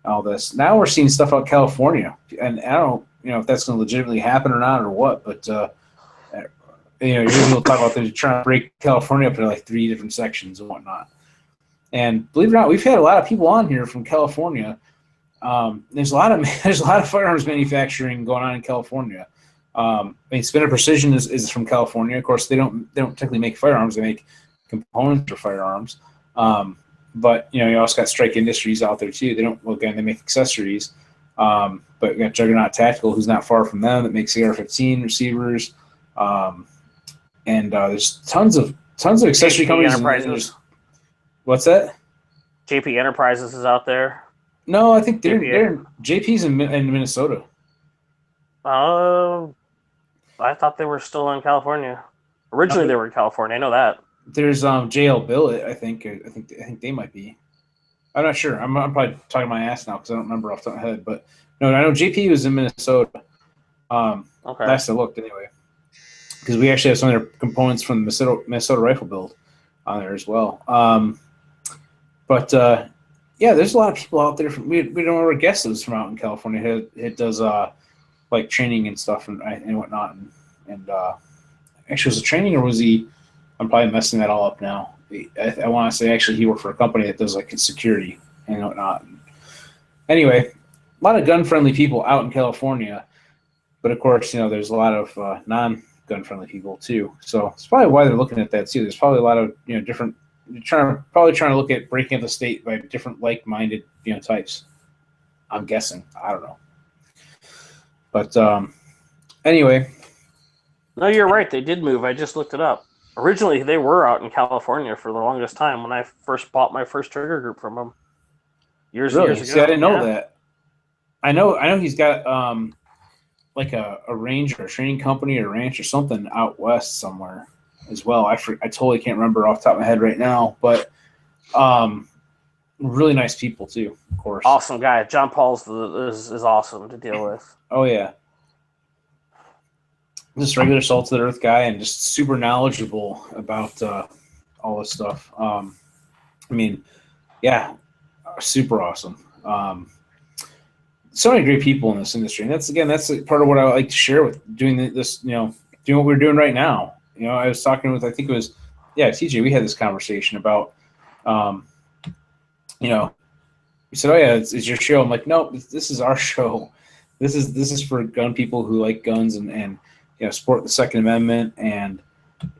all this. Now we're seeing stuff out California, and I don't, if that's going to legitimately happen or not or what, but. You're people talk about they're trying to break California up into like 3 different sections and whatnot. And believe it or not, we've had a lot of people on here from California. There's a lot of firearms manufacturing going on in California. Spinner Precision is from California. Of course, they don't technically make firearms; they make components for firearms. But you also got Strike Industries out there too. They make accessories. But you got Juggernaut Tactical, who's not far from them, that makes AR-15 receivers. And there's tons of accessory companies. Enterprises. What's that? JP Enterprises is out there. No, I think they're JP's in Minnesota. Oh, I thought they were still in California. Originally, they were in California. I know that. There's JL Billet. I think they might be. I'm not sure. I'm probably talking my ass now because I don't remember off the top of my head. But no, I know JP was in Minnesota. Okay. Last I looked, anyway. Because we actually have some of their components from the Minnesota rifle build on there as well. There's a lot of people out there. We don't know where guest is from out in California. It does like training and stuff and whatnot. And actually, was it training or was he I'm probably messing that all up now. I want to say actually he worked for a company that does like security and whatnot. Anyway, a lot of gun-friendly people out in California, but of course, there's a lot of non-gun-friendly people too. So it's probably why they're looking at that too. There's probably a lot of different. Probably trying to look at breaking up the state by different like-minded types. I'm guessing. I don't know. But anyway. No, you're right. They did move. I just looked it up. Originally, they were out in California for the longest time when I first bought my first trigger group from them. Years ago. See, I didn't know that. I know he's got like a range or a training company or a ranch or something out west somewhere as well. I totally can't remember off the top of my head right now, but really nice people too, of course. Awesome guy. John Paul's is awesome to deal with. Oh yeah. Just regular salt to the earth guy and just super knowledgeable about all this stuff. I mean, yeah, super awesome. So many great people in this industry, and that's part of what I like to share with doing this. Doing what we're doing right now. I was talking with, I think it was, TJ. We had this conversation about, he said, "Oh yeah, it's your show." I'm like, "No, this is our show. This is for gun people who like guns and support the Second Amendment, and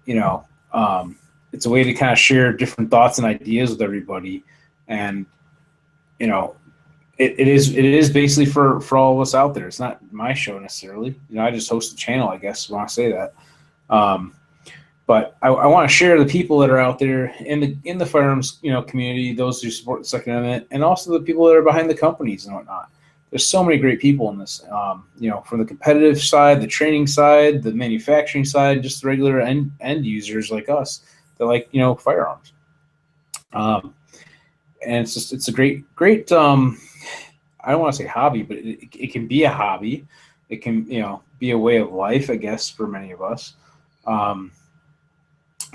it's a way to kind of share different thoughts and ideas with everybody, and it is basically for all of us out there. It's not my show necessarily. I just host the channel, I guess, when I say that. But I want to share the people that are out there in the firearms community, those who support the Second Amendment, and also the people that are behind the companies and whatnot. There's so many great people in this, from the competitive side, the training side, the manufacturing side, just the regular end users like us that like, firearms. And it's a great, I don't want to say hobby, but it can be a hobby. It can, be a way of life, I guess, for many of us.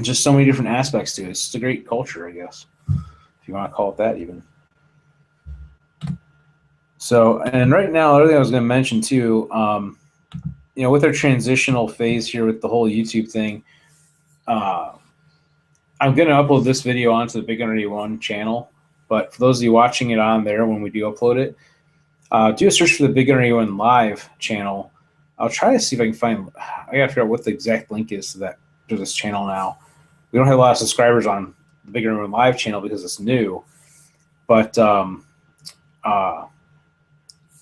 Just so many different aspects to it. It's just a great culture, I guess, if you want to call it that even. So, and right now, the other thing I was going to mention too, with our transitional phase here with the whole YouTube thing, I'm going to upload this video onto the BigGunner81 channel. But for those of you watching it on there, when we do upload it, do a search for the BigGunner81 live channel. I'll try to see if I can find. I got to figure out what the exact link is to this channel now. We don't have a lot of subscribers on the BigGunner81 live channel because it's new. But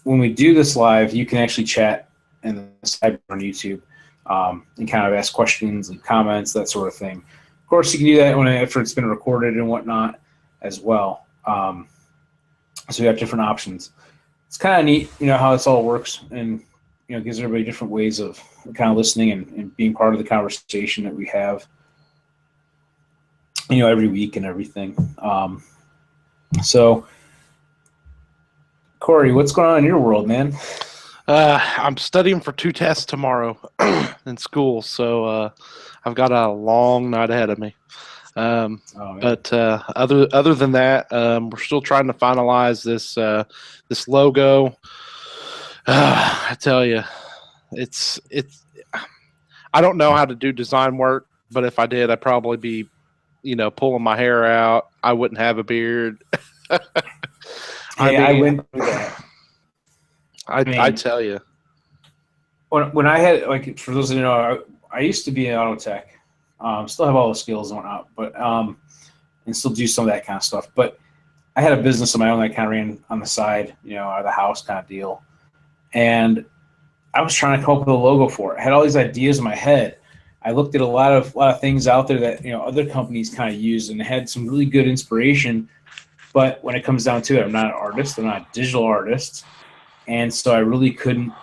when we do this live, you can actually chat in the side on YouTube and kind of ask questions and comments, that sort of thing. Of course, you can do that after it's been recorded and whatnot as well. So we have different options. It's kind of neat, how this all works, and gives everybody different ways of kind of listening and being part of the conversation that we have, every week and everything. So, Corey, what's going on in your world, man? I'm studying for 2 tests tomorrow in school, so I've got a long night ahead of me. But other than that, we're still trying to finalize this logo. I tell you, it's. I don't know how to do design work, but if I did, I'd probably be, pulling my hair out. I wouldn't have a beard. I went through that. I tell you, when I had, like, for those of you who know, I used to be an auto tech. Still have all the skills and whatnot, but and still do some of that kind of stuff. But I had a business of my own that I kind of ran on the side, out of the house kind of deal. And I was trying to come up with a logo for it. I had all these ideas in my head. I looked at a lot of things out there that other companies kind of use, and had some really good inspiration. But when it comes down to it, I'm not an artist. I'm not a digital artist. And so I really couldn't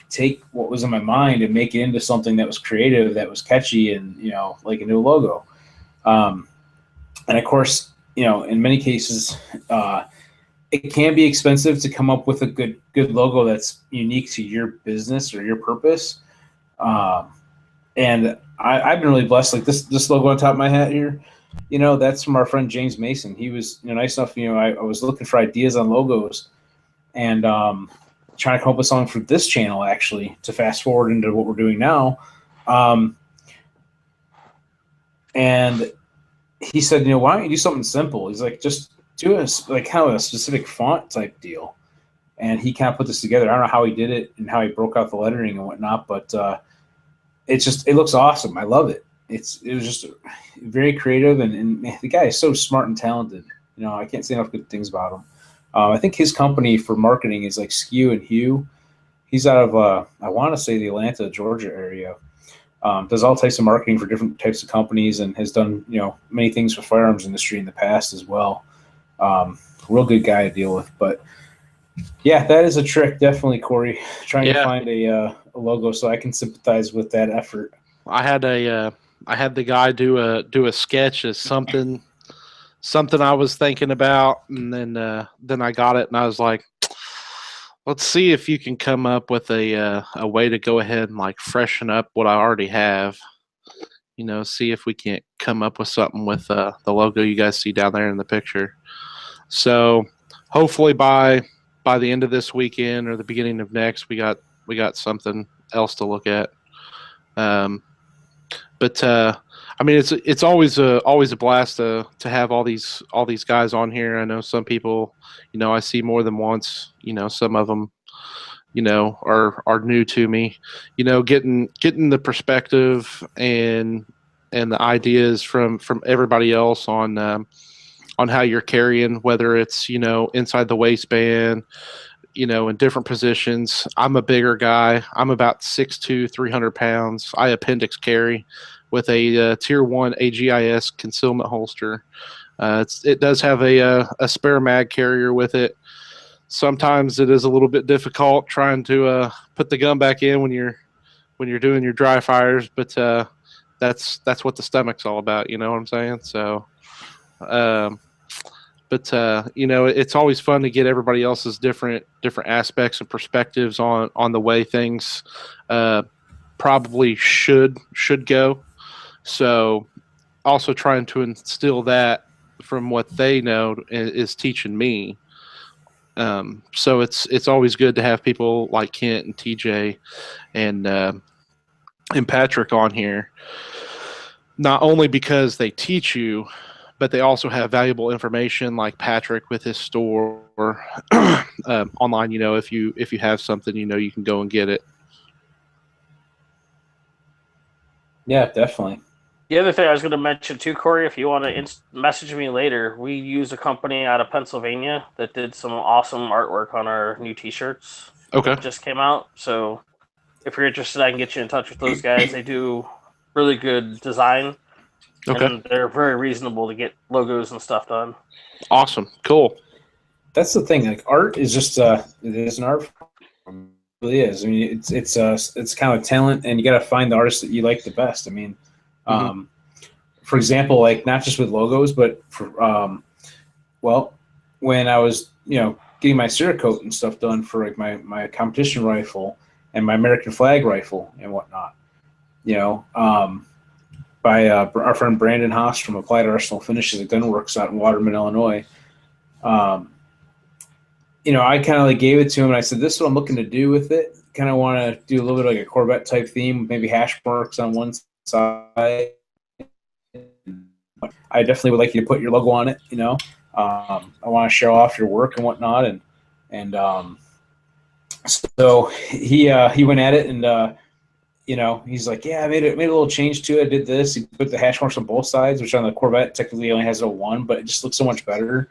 take what was in my mind and make it into something that was creative, that was catchy, and like a new logo. And of course, in many cases, it can be expensive to come up with a good logo that's unique to your business or your purpose. And I've been really blessed. Like this logo on top of my hat here, that's from our friend James Mason. He was nice enough. I was looking for ideas on logos, and trying to come up with something for this channel, actually, to fast forward into what we're doing now. And he said, you know, why don't you do something simple? He's like, just do a like kind of a specific font type deal. And he kind of put this together. I don't know how he did it and how he broke out the lettering and whatnot, but it looks awesome. I love it. It was just very creative, and man, the guy is so smart and talented. You know, I can't say enough good things about him. I think his company for marketing is like Skew and Hugh. He's out of I want to say the Atlanta, Georgia area. Does all types of marketing for different types of companies, and has done, you know, many things for firearms industry in the past as well. Real good guy to deal with. But yeah, that is a trick, definitely, Corey. Trying to find a logo so I can sympathize with that effort. I had the guy do a sketch as something I was thinking about, and then I got it, and I was like, let's see if you can come up with a way to go ahead and like freshen up what I already have. You know, see if we can't come up with something with the logo you guys see down there in the picture. So hopefully by the end of this weekend or the beginning of next, we got something else to look at. But I mean, it's always a blast to have all these guys on here. I know some people, you know, I see more than once. You know, some of them, you know, are new to me. You know, getting the perspective and the ideas from everybody else on how you're carrying, whether it's, you know, inside the waistband, you know, in different positions. I'm a bigger guy. I'm about 6'2", 300 pounds. I appendix carry with a Tier 1 AGIS concealment holster. It does have a spare mag carrier with it. Sometimes it is a little bit difficult trying to put the gun back in when you're doing your dry fires, but that's what the stomach's all about. You know what I'm saying? So, but you know, it's always fun to get everybody else's different aspects and perspectives on the way things probably should go. So also trying to instill that from what they know is teaching me. So it's always good to have people like Kent and TJ and Patrick on here, not only because they teach you, but they also have valuable information, like Patrick with his store online. You know, if you have something, you know, you can go and get it. Yeah, definitely. The other thing I was going to mention too, Corey, if you want to message me later, we use a company out of Pennsylvania that did some awesome artwork on our new T-shirts. Okay. That just came out. So if you're interested, I can get you in touch with those guys. They do really good design. Okay. And they're very reasonable to get logos and stuff done. Awesome. Cool. That's the thing. Like, art is just it is an art form. It really is. I mean, it's kind of a talent, and you got to find the artist that you like the best. I mean, for example, like not just with logos, but for well, when I was, you know, getting my Cerakote and stuff done for like my competition rifle and my American flag rifle and whatnot, you know, by our friend Brandon Haas from Applied Arsenal Finishes at Gunworks out in Waterman, Illinois. You know, I kind of like gave it to him, and I said, "This is what I'm looking to do with it. Kind of want to do a little bit like a Corvette type theme, maybe hash marks on one side. I definitely would like you to put your logo on it. You know, I want to show off your work and whatnot." And so he went at it, and you know, he's like, "Yeah, I made a little change to it. I did this. He put the hash marks on both sides, which on the Corvette technically only has a 1, but it just looks so much better."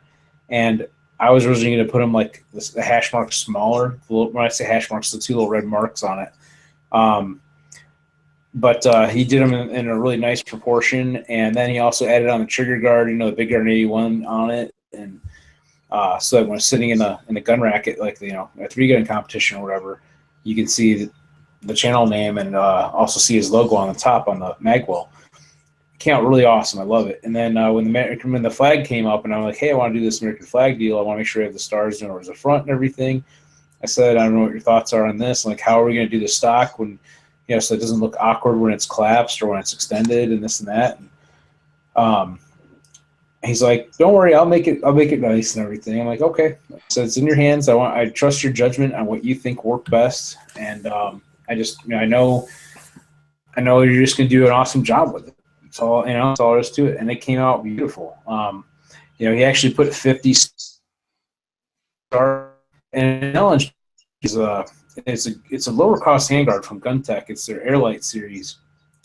And I was originally going to put them like the hash marks smaller. When I say hash marks, the 2 little red marks on it. But he did them in a really nice proportion, and then he also added on the trigger guard, you know, the BigGunner81 on it, and so that when it's sitting in the gun racket, like, you know, a 3-gun competition or whatever, you can see the channel name and also see his logo on the top on the magwell. Came out really awesome. I love it. And then when the flag came up, and I'm like, "Hey, I want to do this American flag deal. I want to make sure I have the stars towards the front and everything." I said, "I don't know what your thoughts are on this. Like, how are we going to do the stock when, you know, so it doesn't look awkward when it's collapsed or when it's extended and this and that." And, he's like, "Don't worry, I'll make it nice and everything." I'm like, "Okay." So it's in your hands. I trust your judgment on what you think worked best, and I just, you know, I know you're just going to do an awesome job with it. It's all it's all there is to it, and it came out beautiful. He actually put 50 stars, and Ellen is it's a lower cost handguard from GunTech. It's their Airlight series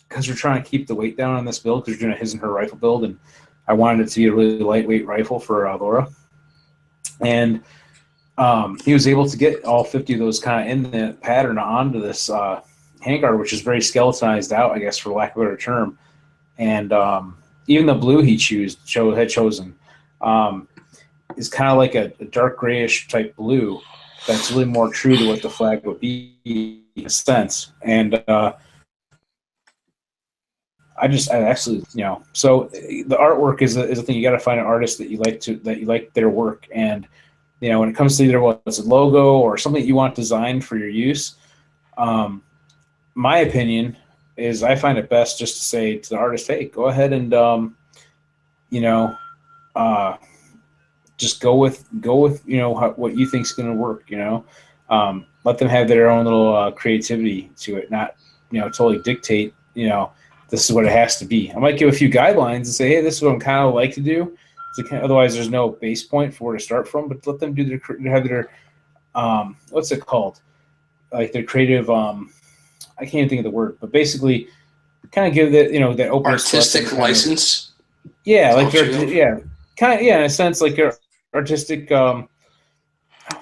because we're trying to keep the weight down on this build because we're doing a his and her rifle build, and I wanted it to be a really lightweight rifle for Laura. And he was able to get all 50 of those kind of in the pattern onto this handguard, which is very skeletonized out, I guess, for lack of a better term. And even the blue he had chosen is kind of like a dark grayish type blue that's really more true to what the flag would be in a sense. And I actually, so the artwork is a thing. You got to find an artist that you like their work. And, when it comes to either what's a logo or something that you want designed for your use, my opinion is I find it best just to say to the artist, hey, go ahead and, just go with what you think is going to work, let them have their own little creativity to it, not, totally dictate, this is what it has to be. I might give a few guidelines and say, hey, this is what I'm kind of like to do. Otherwise, there's no base point for where to start from. But let them have their what's it called? Like their creative. I can't even think of the word, but basically, kind of give that that open artistic license. Like in a sense, like your artistic.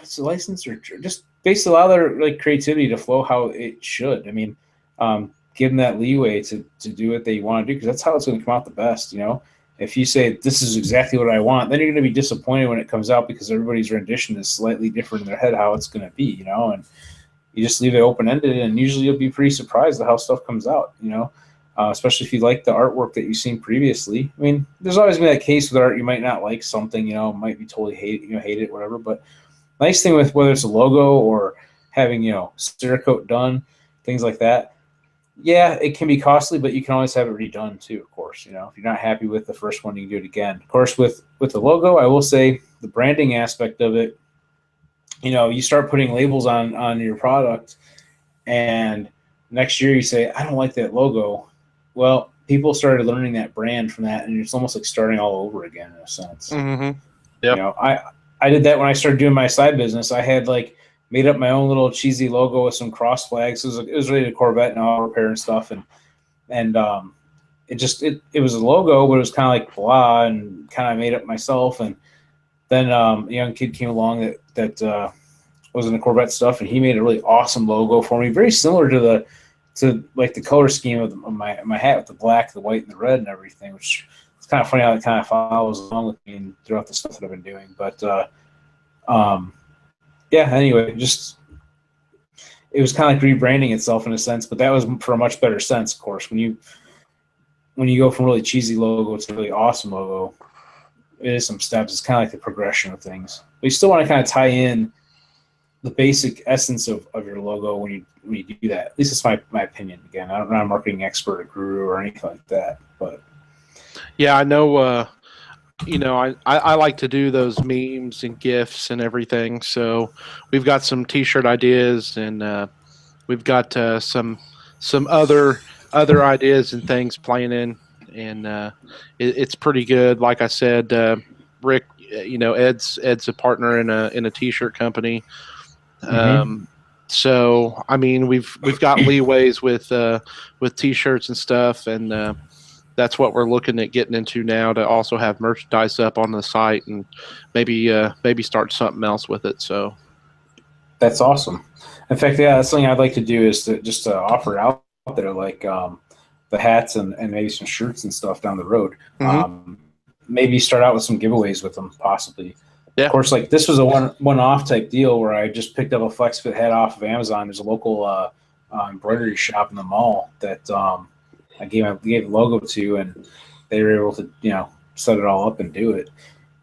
It's a license or just basically allow their creativity to flow how it should. I mean, give them that leeway to do what they want to do because that's how it's going to come out the best. If you say this is exactly what I want, then you're going to be disappointed when it comes out because everybody's rendition is slightly different in their head how it's going to be, and you just leave it open-ended, and usually you'll be pretty surprised at how stuff comes out, especially if you like the artwork that you've seen previously. I mean, there's always been that case with art. You might not like something, might be totally hate it, whatever. But nice thing with whether it's a logo or having, Cerakote done, things like that. Yeah, it can be costly, but you can always have it redone too, of course. If you're not happy with the first one, you can do it again. Of course, with the logo, I will say the branding aspect of it, you start putting labels on your product, and next year you say, I don't like that logo. Well, people started learning that brand from that, and it's almost like starting all over again in a sense. Mm-hmm. Yeah. I did that when I started doing my side business. I had made up my own little cheesy logo with some cross flags. It was really a Corvette and auto repair and stuff, and it was a logo, but it was kind of like blah, and kind of made it myself. And then a young kid came along that was in the Corvette stuff, and he made a really awesome logo for me, very similar to the color scheme of my hat with the black, the white, and the red and everything, which it's kind of funny how it kind of follows along with me throughout the stuff that I've been doing. But anyway, just it was kind of like rebranding itself in a sense, but that was for a much better sense, of course. When you go from really cheesy logo to really awesome logo, it is some steps. It's kind of like the progression of things. But you still want to kind of tie in the basic essence of your logo when you do that. At least it's my opinion. Again, I'm not a marketing expert or guru or anything like that. But yeah, I know. I like to do those memes and GIFs and everything. So we've got some T-shirt ideas, and we've got some other ideas and things playing in, and it's pretty good. Like I said, Rick, Ed's a partner in a T-shirt company. Mm-hmm. So I mean, we've got leeways with T-shirts and stuff, and that's what we're looking at getting into now, to also have merchandise up on the site and maybe start something else with it. So that's awesome. In fact, yeah, that's something I'd like to do is to just offer it out there, like the hats and maybe some shirts and stuff down the road. Mm-hmm. Maybe start out with some giveaways with them, possibly. Yeah. Of course, this was a one-off type deal where I just picked up a flex fit hat off of Amazon. There's a local embroidery shop in the mall that I gave the logo to, and they were able to set it all up and do it.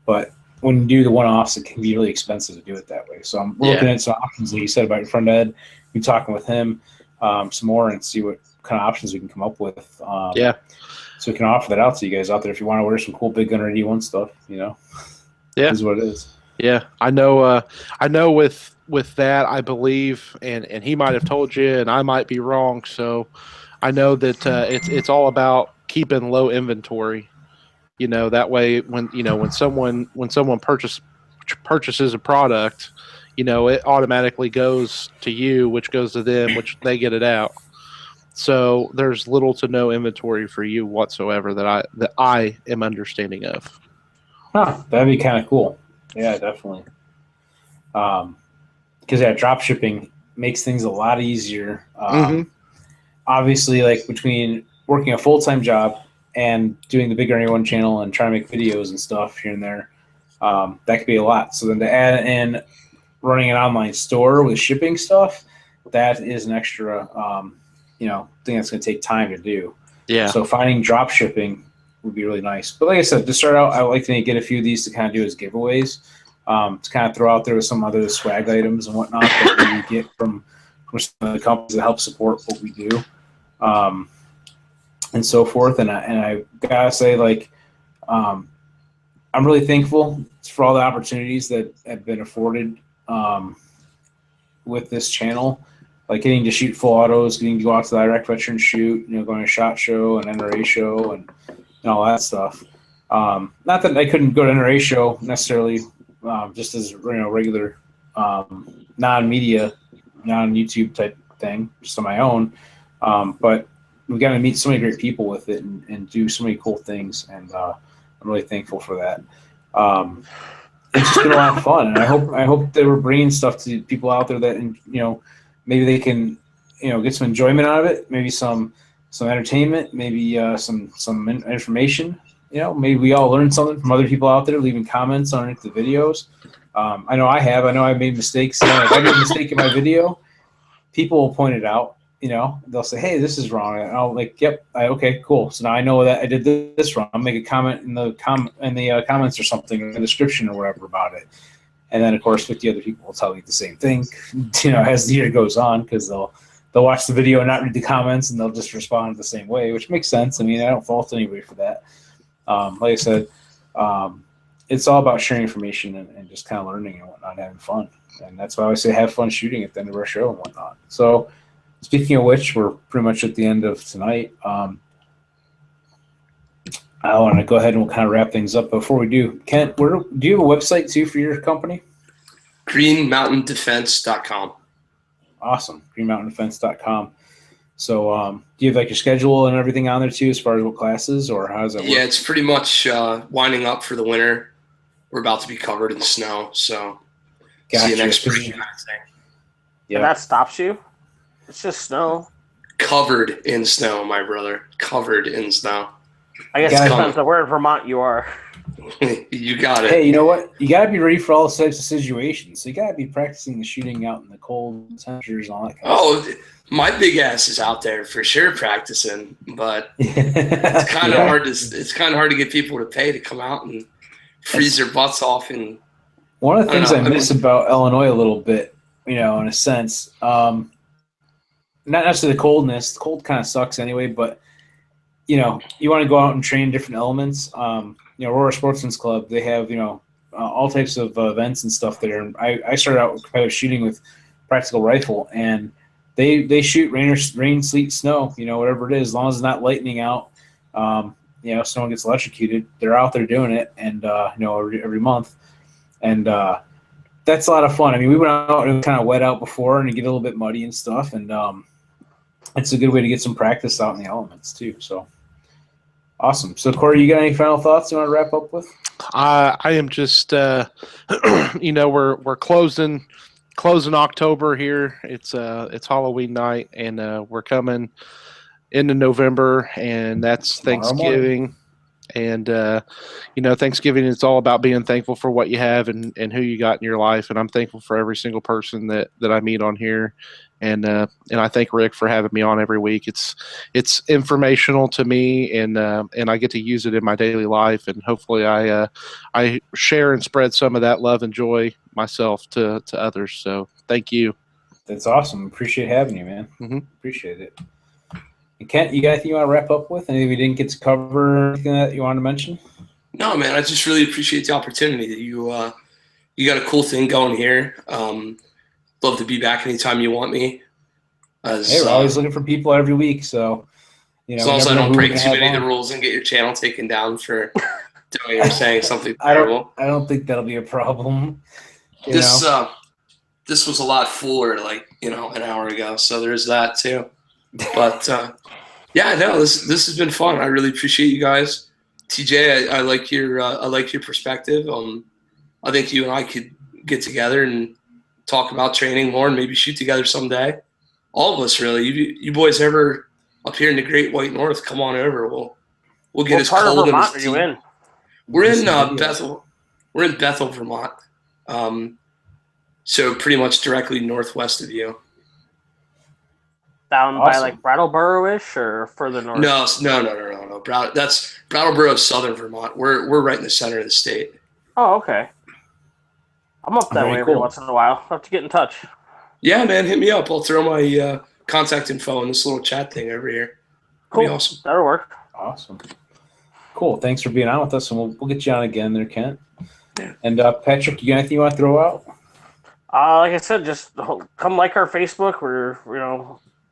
But when you do the one-offs, it can be really expensive to do it that way. So I'm looking at some options that you said about your friend Ed. We're talking with him some more and see what kind of options we can come up with. So we can offer that out to you guys out there if you want to wear some cool BigGunner81 stuff. Yeah, is what it is. Yeah, I know. With that, I believe, and he might have told you, and I might be wrong. So I know that it's all about keeping low inventory. That way when someone purchases a product, it automatically goes to you, which goes to them, which they get it out. So there's little to no inventory for you whatsoever that I am understanding of. Huh, that'd be kind of cool. Yeah, definitely. Because drop shipping makes things a lot easier. Obviously, like between working a full-time job and doing the BigGunner81 channel and trying to make videos and stuff here and there, that could be a lot. So then to add in running an online store with shipping stuff, that is an extra, thing that's going to take time to do. Yeah. So finding drop shipping would be really nice. But like I said, to start out, I would like to get a few of these to kind of do as giveaways, to kind of throw out there with some other swag items and whatnot that we get from some of the companies that help support what we do, and so forth. And I gotta say, like, I'm really thankful for all the opportunities that have been afforded with this channel, like getting to shoot full autos, getting to go out to the Iraq Veteran shoot, going to SHOT Show and NRA show and all that stuff. Not that I couldn't go to NRA show necessarily, just as regular non-media, non-YouTube type thing, just on my own. But we got to meet so many great people with it and do so many cool things, and I'm really thankful for that. It's just been a lot of fun, and I hope that we're bringing stuff to people out there that maybe they can get some enjoyment out of it, maybe some entertainment, maybe some information. Maybe we all learn something from other people out there, leaving comments underneath the videos. I know I have. I know I've made mistakes. If I make a mistake in my video, people will point it out. They'll say, "Hey, this is wrong," and I'll like, "Yep, okay, cool." So now I know that I did this wrong. I'll make a comment in the comments or something, in the description or whatever about it. And then, of course, 50 other people will tell me the same thing, as the year goes on, because they'll watch the video and not read the comments, and they'll just respond the same way, which makes sense. I mean, I don't fault anybody for that. Like I said, it's all about sharing information and just kind of learning and whatnot, having fun. And that's why I always say have fun shooting at the end of our show and whatnot. So speaking of which, we're pretty much at the end of tonight. I want to go ahead and we'll kind of wrap things up. Before we do, Kent, do you have a website too for your company? greenmountaindefense.com. Awesome. greenmountaindefense.com. So do you have like your schedule and everything on there too, as far as what classes, or how does that work? Yeah, it's pretty much winding up for the winter. We're about to be covered in snow, so see you next spring kind of thing. Yeah. And that stops you? It's just snow. Covered in snow, my brother. Covered in snow. I guess it depends on where in Vermont you are. You got it. Hey, you know what? You got to be ready for all types of situations. So you got to be practicing the shooting out in the cold temperatures and all that kind of stuff. My big ass is out there for sure practicing, but it's kind of hard to. It's kind of hard to get people to pay to come out and freeze their butts off. And one of the things I miss about Illinois a little bit, in a sense, not necessarily the coldness. The cold kind of sucks anyway, but you want to go out and train different elements. Aurora Sportsman's Club, they have all types of events and stuff there. And I started out with competitive shooting with practical rifle, and they shoot rain, sleet, snow, whatever it is, as long as it's not lightning out. Someone gets electrocuted, they're out there doing it, and every month, and that's a lot of fun. I mean, we went out and it was kind of wet out before, and it get a little bit muddy and stuff, and it's a good way to get some practice out in the elements too. So awesome. So Corey, you got any final thoughts you want to wrap up with? I am just we're closing October here. It's Halloween night, and we're coming into November, and that's Thanksgiving. And Thanksgiving is all about being thankful for what you have and who you got in your life. And I'm thankful for every single person that I meet on here. And I thank Rick for having me on every week. It's informational to me, and I get to use it in my daily life. And hopefully I share and spread some of that love and joy myself to others. So thank you. That's awesome. Appreciate having you, man. Mm-hmm. Appreciate it. And Kent, you got anything you want to wrap up with? Anything we didn't get to cover? Anything that you want to mention? No, man. I just really appreciate the opportunity that you got a cool thing going here. Love to be back anytime you want me. Hey, we're always looking for people every week, so As long as I don't break too many of the rules and get your channel taken down for doing or saying something terrible. I don't think that'll be a problem. This was a lot fuller, like, an hour ago. So there's that too. But yeah, no, this has been fun. I really appreciate you guys. TJ, I like your perspective. I think you and I could get together and talk about training more and maybe shoot together someday. All of us, really. You boys ever up here in the Great White North, come on over. We'll get as cold Vermont as are you in? We're in Bethel. We're in Bethel, Vermont. So pretty much directly northwest of you. Down by like Brattleboro-ish or further north? No. That's Brattleboro, southern Vermont. We're right in the center of the state. Oh, okay. I'm up that way every once in a while. I'll have to get in touch. Yeah, man, hit me up. I'll throw my contact info in this little chat thing over here. Cool. Be awesome. That'll work. Awesome. Cool. Thanks for being on with us, and we'll get you on again there, Kent. Yeah. And Patrick, you got anything you want to throw out? Like I said, just come like our Facebook. We're,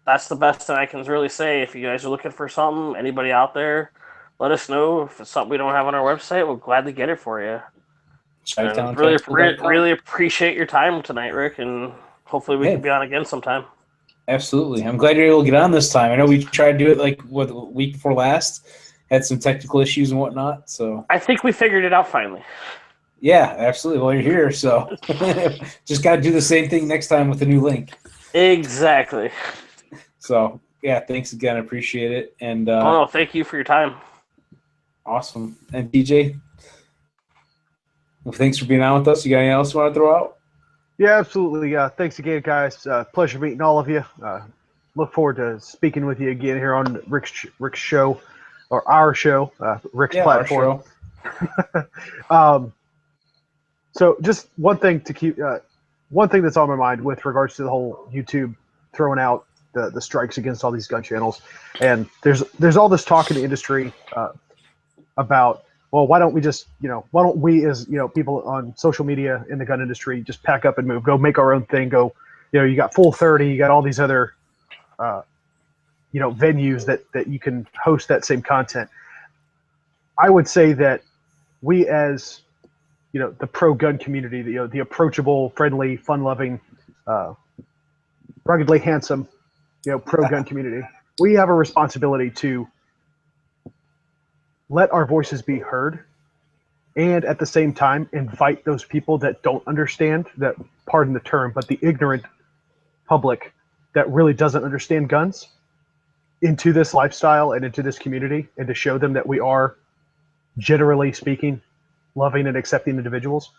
that's the best that I can really say. If you guys are looking for something, anybody out there, let us know. If it's something we don't have on our website, we'll gladly get it for you. Really appreciate your time tonight, Rick, and hopefully we can be on again sometime. Absolutely. I'm glad you're able to get on this time. I know we tried to do it like the week before last. Had some technical issues and whatnot. So I think we figured it out finally. Yeah, absolutely. Well, you're here, so just got to do the same thing next time with a new link. Exactly. So, yeah, thanks again. I appreciate it. And thank you for your time. Awesome. And DJ, well, thanks for being on with us. You got anything else you want to throw out? Yeah, absolutely. Thanks again, guys. Pleasure meeting all of you. Look forward to speaking with you again here on Rick's show, or our show, Rick's platform. Our show. So just one thing to keep, one thing that's on my mind with regards to the whole YouTube throwing out the strikes against all these gun channels, and there's all this talk in the industry about, well, why don't we just, why don't we as, people on social media in the gun industry just pack up and move, go make our own thing, go, you got Full 30, you got all these other, venues that you can host that same content. I would say that we as, the pro-gun community, the approachable, friendly, fun-loving, ruggedly handsome, pro-gun community, we have a responsibility to let our voices be heard, and at the same time invite those people that don't understand, that, pardon the term, but the ignorant public that really doesn't understand guns, into this lifestyle and into this community, and to show them that we are, generally speaking, loving and accepting individuals.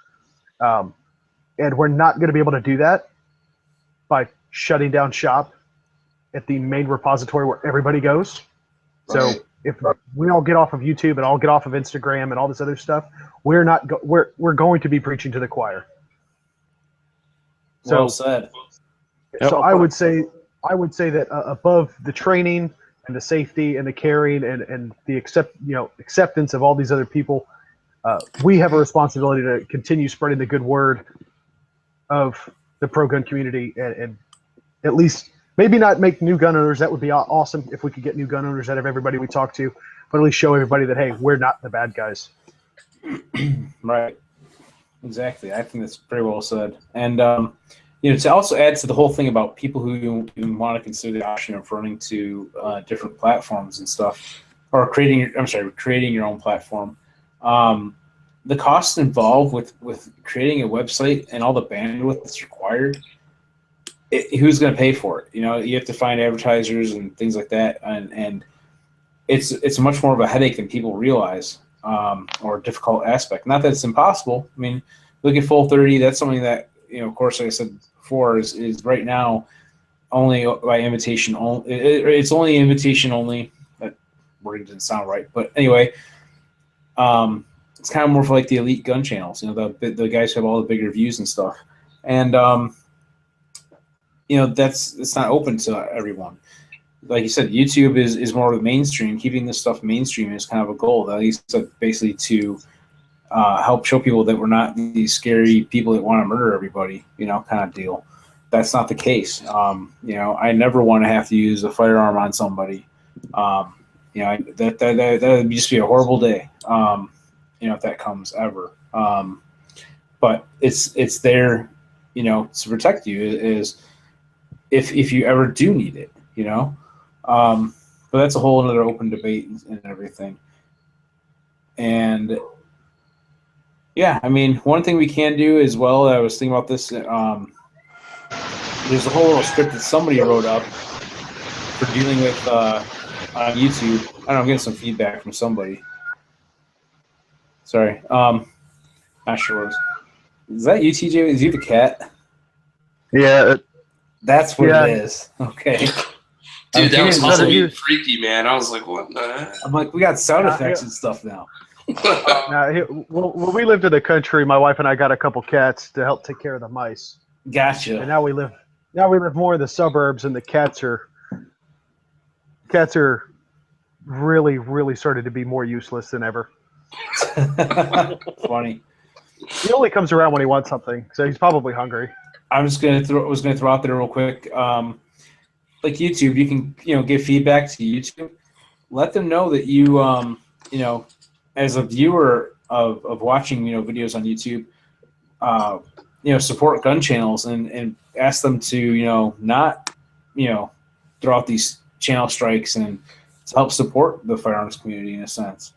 And we're not going to be able to do that by shutting down shop at the main repository where everybody goes. Right. So if we all get off of YouTube and all get off of Instagram and all this other stuff, we're going to be preaching to the choir. So, well said. So I would say that above the training and the safety and the caring and the acceptance of all these other people, we have a responsibility to continue spreading the good word of the pro-gun community, and at least maybe not make new gun owners. That would be awesome if we could get new gun owners out of everybody we talk to, but at least show everybody that, hey, we're not the bad guys. Right. Exactly. I think that's pretty well said. And, to also add to the whole thing about people who even want to consider the option of running to different platforms and stuff, or creating your own platform. The costs involved with creating a website and all the bandwidth that's required, who's going to pay for it? You have to find advertisers and things like that, and it's much more of a headache than people realize, or a difficult aspect. Not that it's impossible. I mean, look at Full 30. That's something that, of course, like I said before, is right now only by invitation only. It's only invitation only. That word didn't sound right, but anyway. It's kind of more for like the elite gun channels, the guys who have all the bigger views and stuff. And, it's not open to everyone. Like you said, YouTube is more of the mainstream. Keeping this stuff mainstream is kind of a goal, at least basically to help show people that we're not these scary people that want to murder everybody, kind of deal. That's not the case. I never want to have to use a firearm on somebody. You know, that would just be a horrible day. You know, if that comes ever. But it's there, you know, to protect you is if you ever do need it, you know. But that's a whole other open debate and everything. And yeah, I mean, one thing we can do as well, I was thinking about this, there's a whole little script that somebody wrote up for dealing with on YouTube. I don't know, I'm getting some feedback from somebody. Sorry. Not sure what it was. Is that you, TJ? Is you the cat? Yeah. That's what it is. Okay. Dude, that was also really freaky, man. I was like, what the heck? I'm like, we got sound effects and stuff now. Now, when we lived in the country, my wife and I got a couple cats to help take care of the mice. Gotcha. And now we live more in the suburbs, and the cats are really, really started to be more useless than ever. Funny. He only comes around when he wants something, so he's probably hungry. I was gonna throw out there real quick. Like YouTube, you can give feedback to YouTube. Let them know that you as a viewer of watching videos on YouTube, support gun channels and ask them to not throw out these channel strikes and to help support the firearms community in a sense.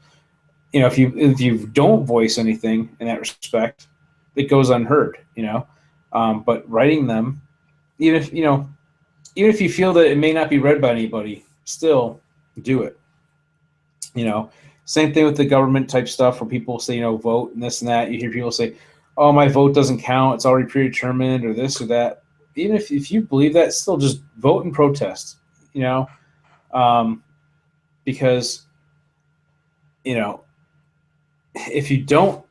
If you don't voice anything in that respect, it goes unheard. But writing them, even if you feel that it may not be read by anybody, still do it. Same thing with the government type stuff where people say vote and this and that. You hear people say, "Oh, my vote doesn't count; it's already predetermined," or this or that. Even if you believe that, still just vote and protest. Because if you don't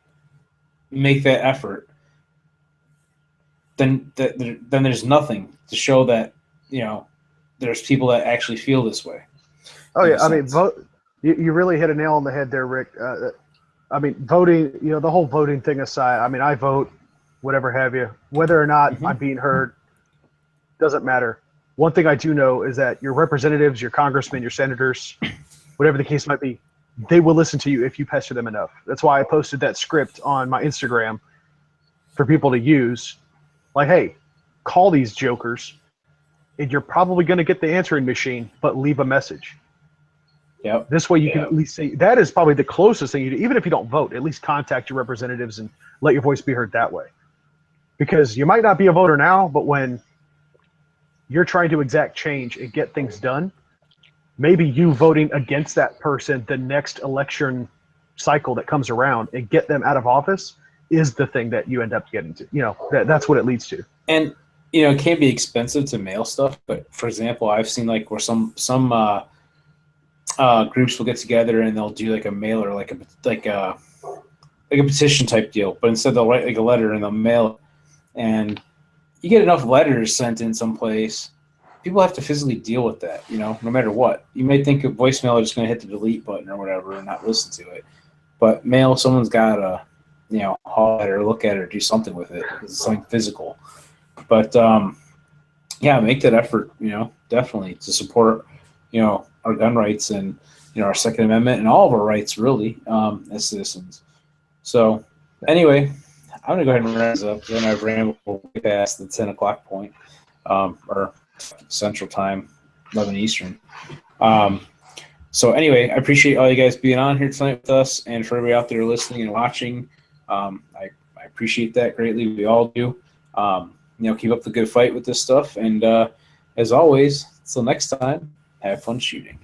make that effort, then there's nothing to show that there's people that actually feel this way. Oh yeah, I mean, vote. You really hit a nail on the head there, Rick. I mean, voting. The whole voting thing aside, I mean, I vote, whatever have you. Whether or not I'm being heard doesn't matter. One thing I do know is that your representatives, your congressmen, your senators, whatever the case might be, they will listen to you if you pester them enough. That's why I posted that script on my Instagram for people to use. Like, hey, call these jokers, and you're probably going to get the answering machine, but leave a message. Yep. This way you can at least say, that is probably the closest thing you do. Even if you don't vote, at least contact your representatives and let your voice be heard that way. Because you might not be a voter now, but when you're trying to exact change and get things done, maybe you voting against that person the next election cycle that comes around and get them out of office is the thing that you end up getting to. That's what it leads to. And it can be expensive to mail stuff, but for example, I've seen like where some groups will get together and they'll do like a mailer, like a petition type deal, but instead they'll write like a letter and they'll mail it. And you get enough letters sent in someplace, people have to physically deal with that, no matter what. You may think a voicemail is just going to hit the delete button or whatever and not listen to it. But mail, someone's got to, haul at it or look at it or do something with it. It's something physical. But, make that effort, definitely to support, our gun rights and, our Second Amendment and all of our rights, really, as citizens. So, anyway, I'm going to go ahead and wrap this up. Then I've rambled way past the 10 o'clock point, or Central Time, 11 Eastern. So anyway, I appreciate all you guys being on here tonight with us, and for everybody out there listening and watching, I appreciate that greatly. We all do. Keep up the good fight with this stuff, and as always, until next time, have fun shooting.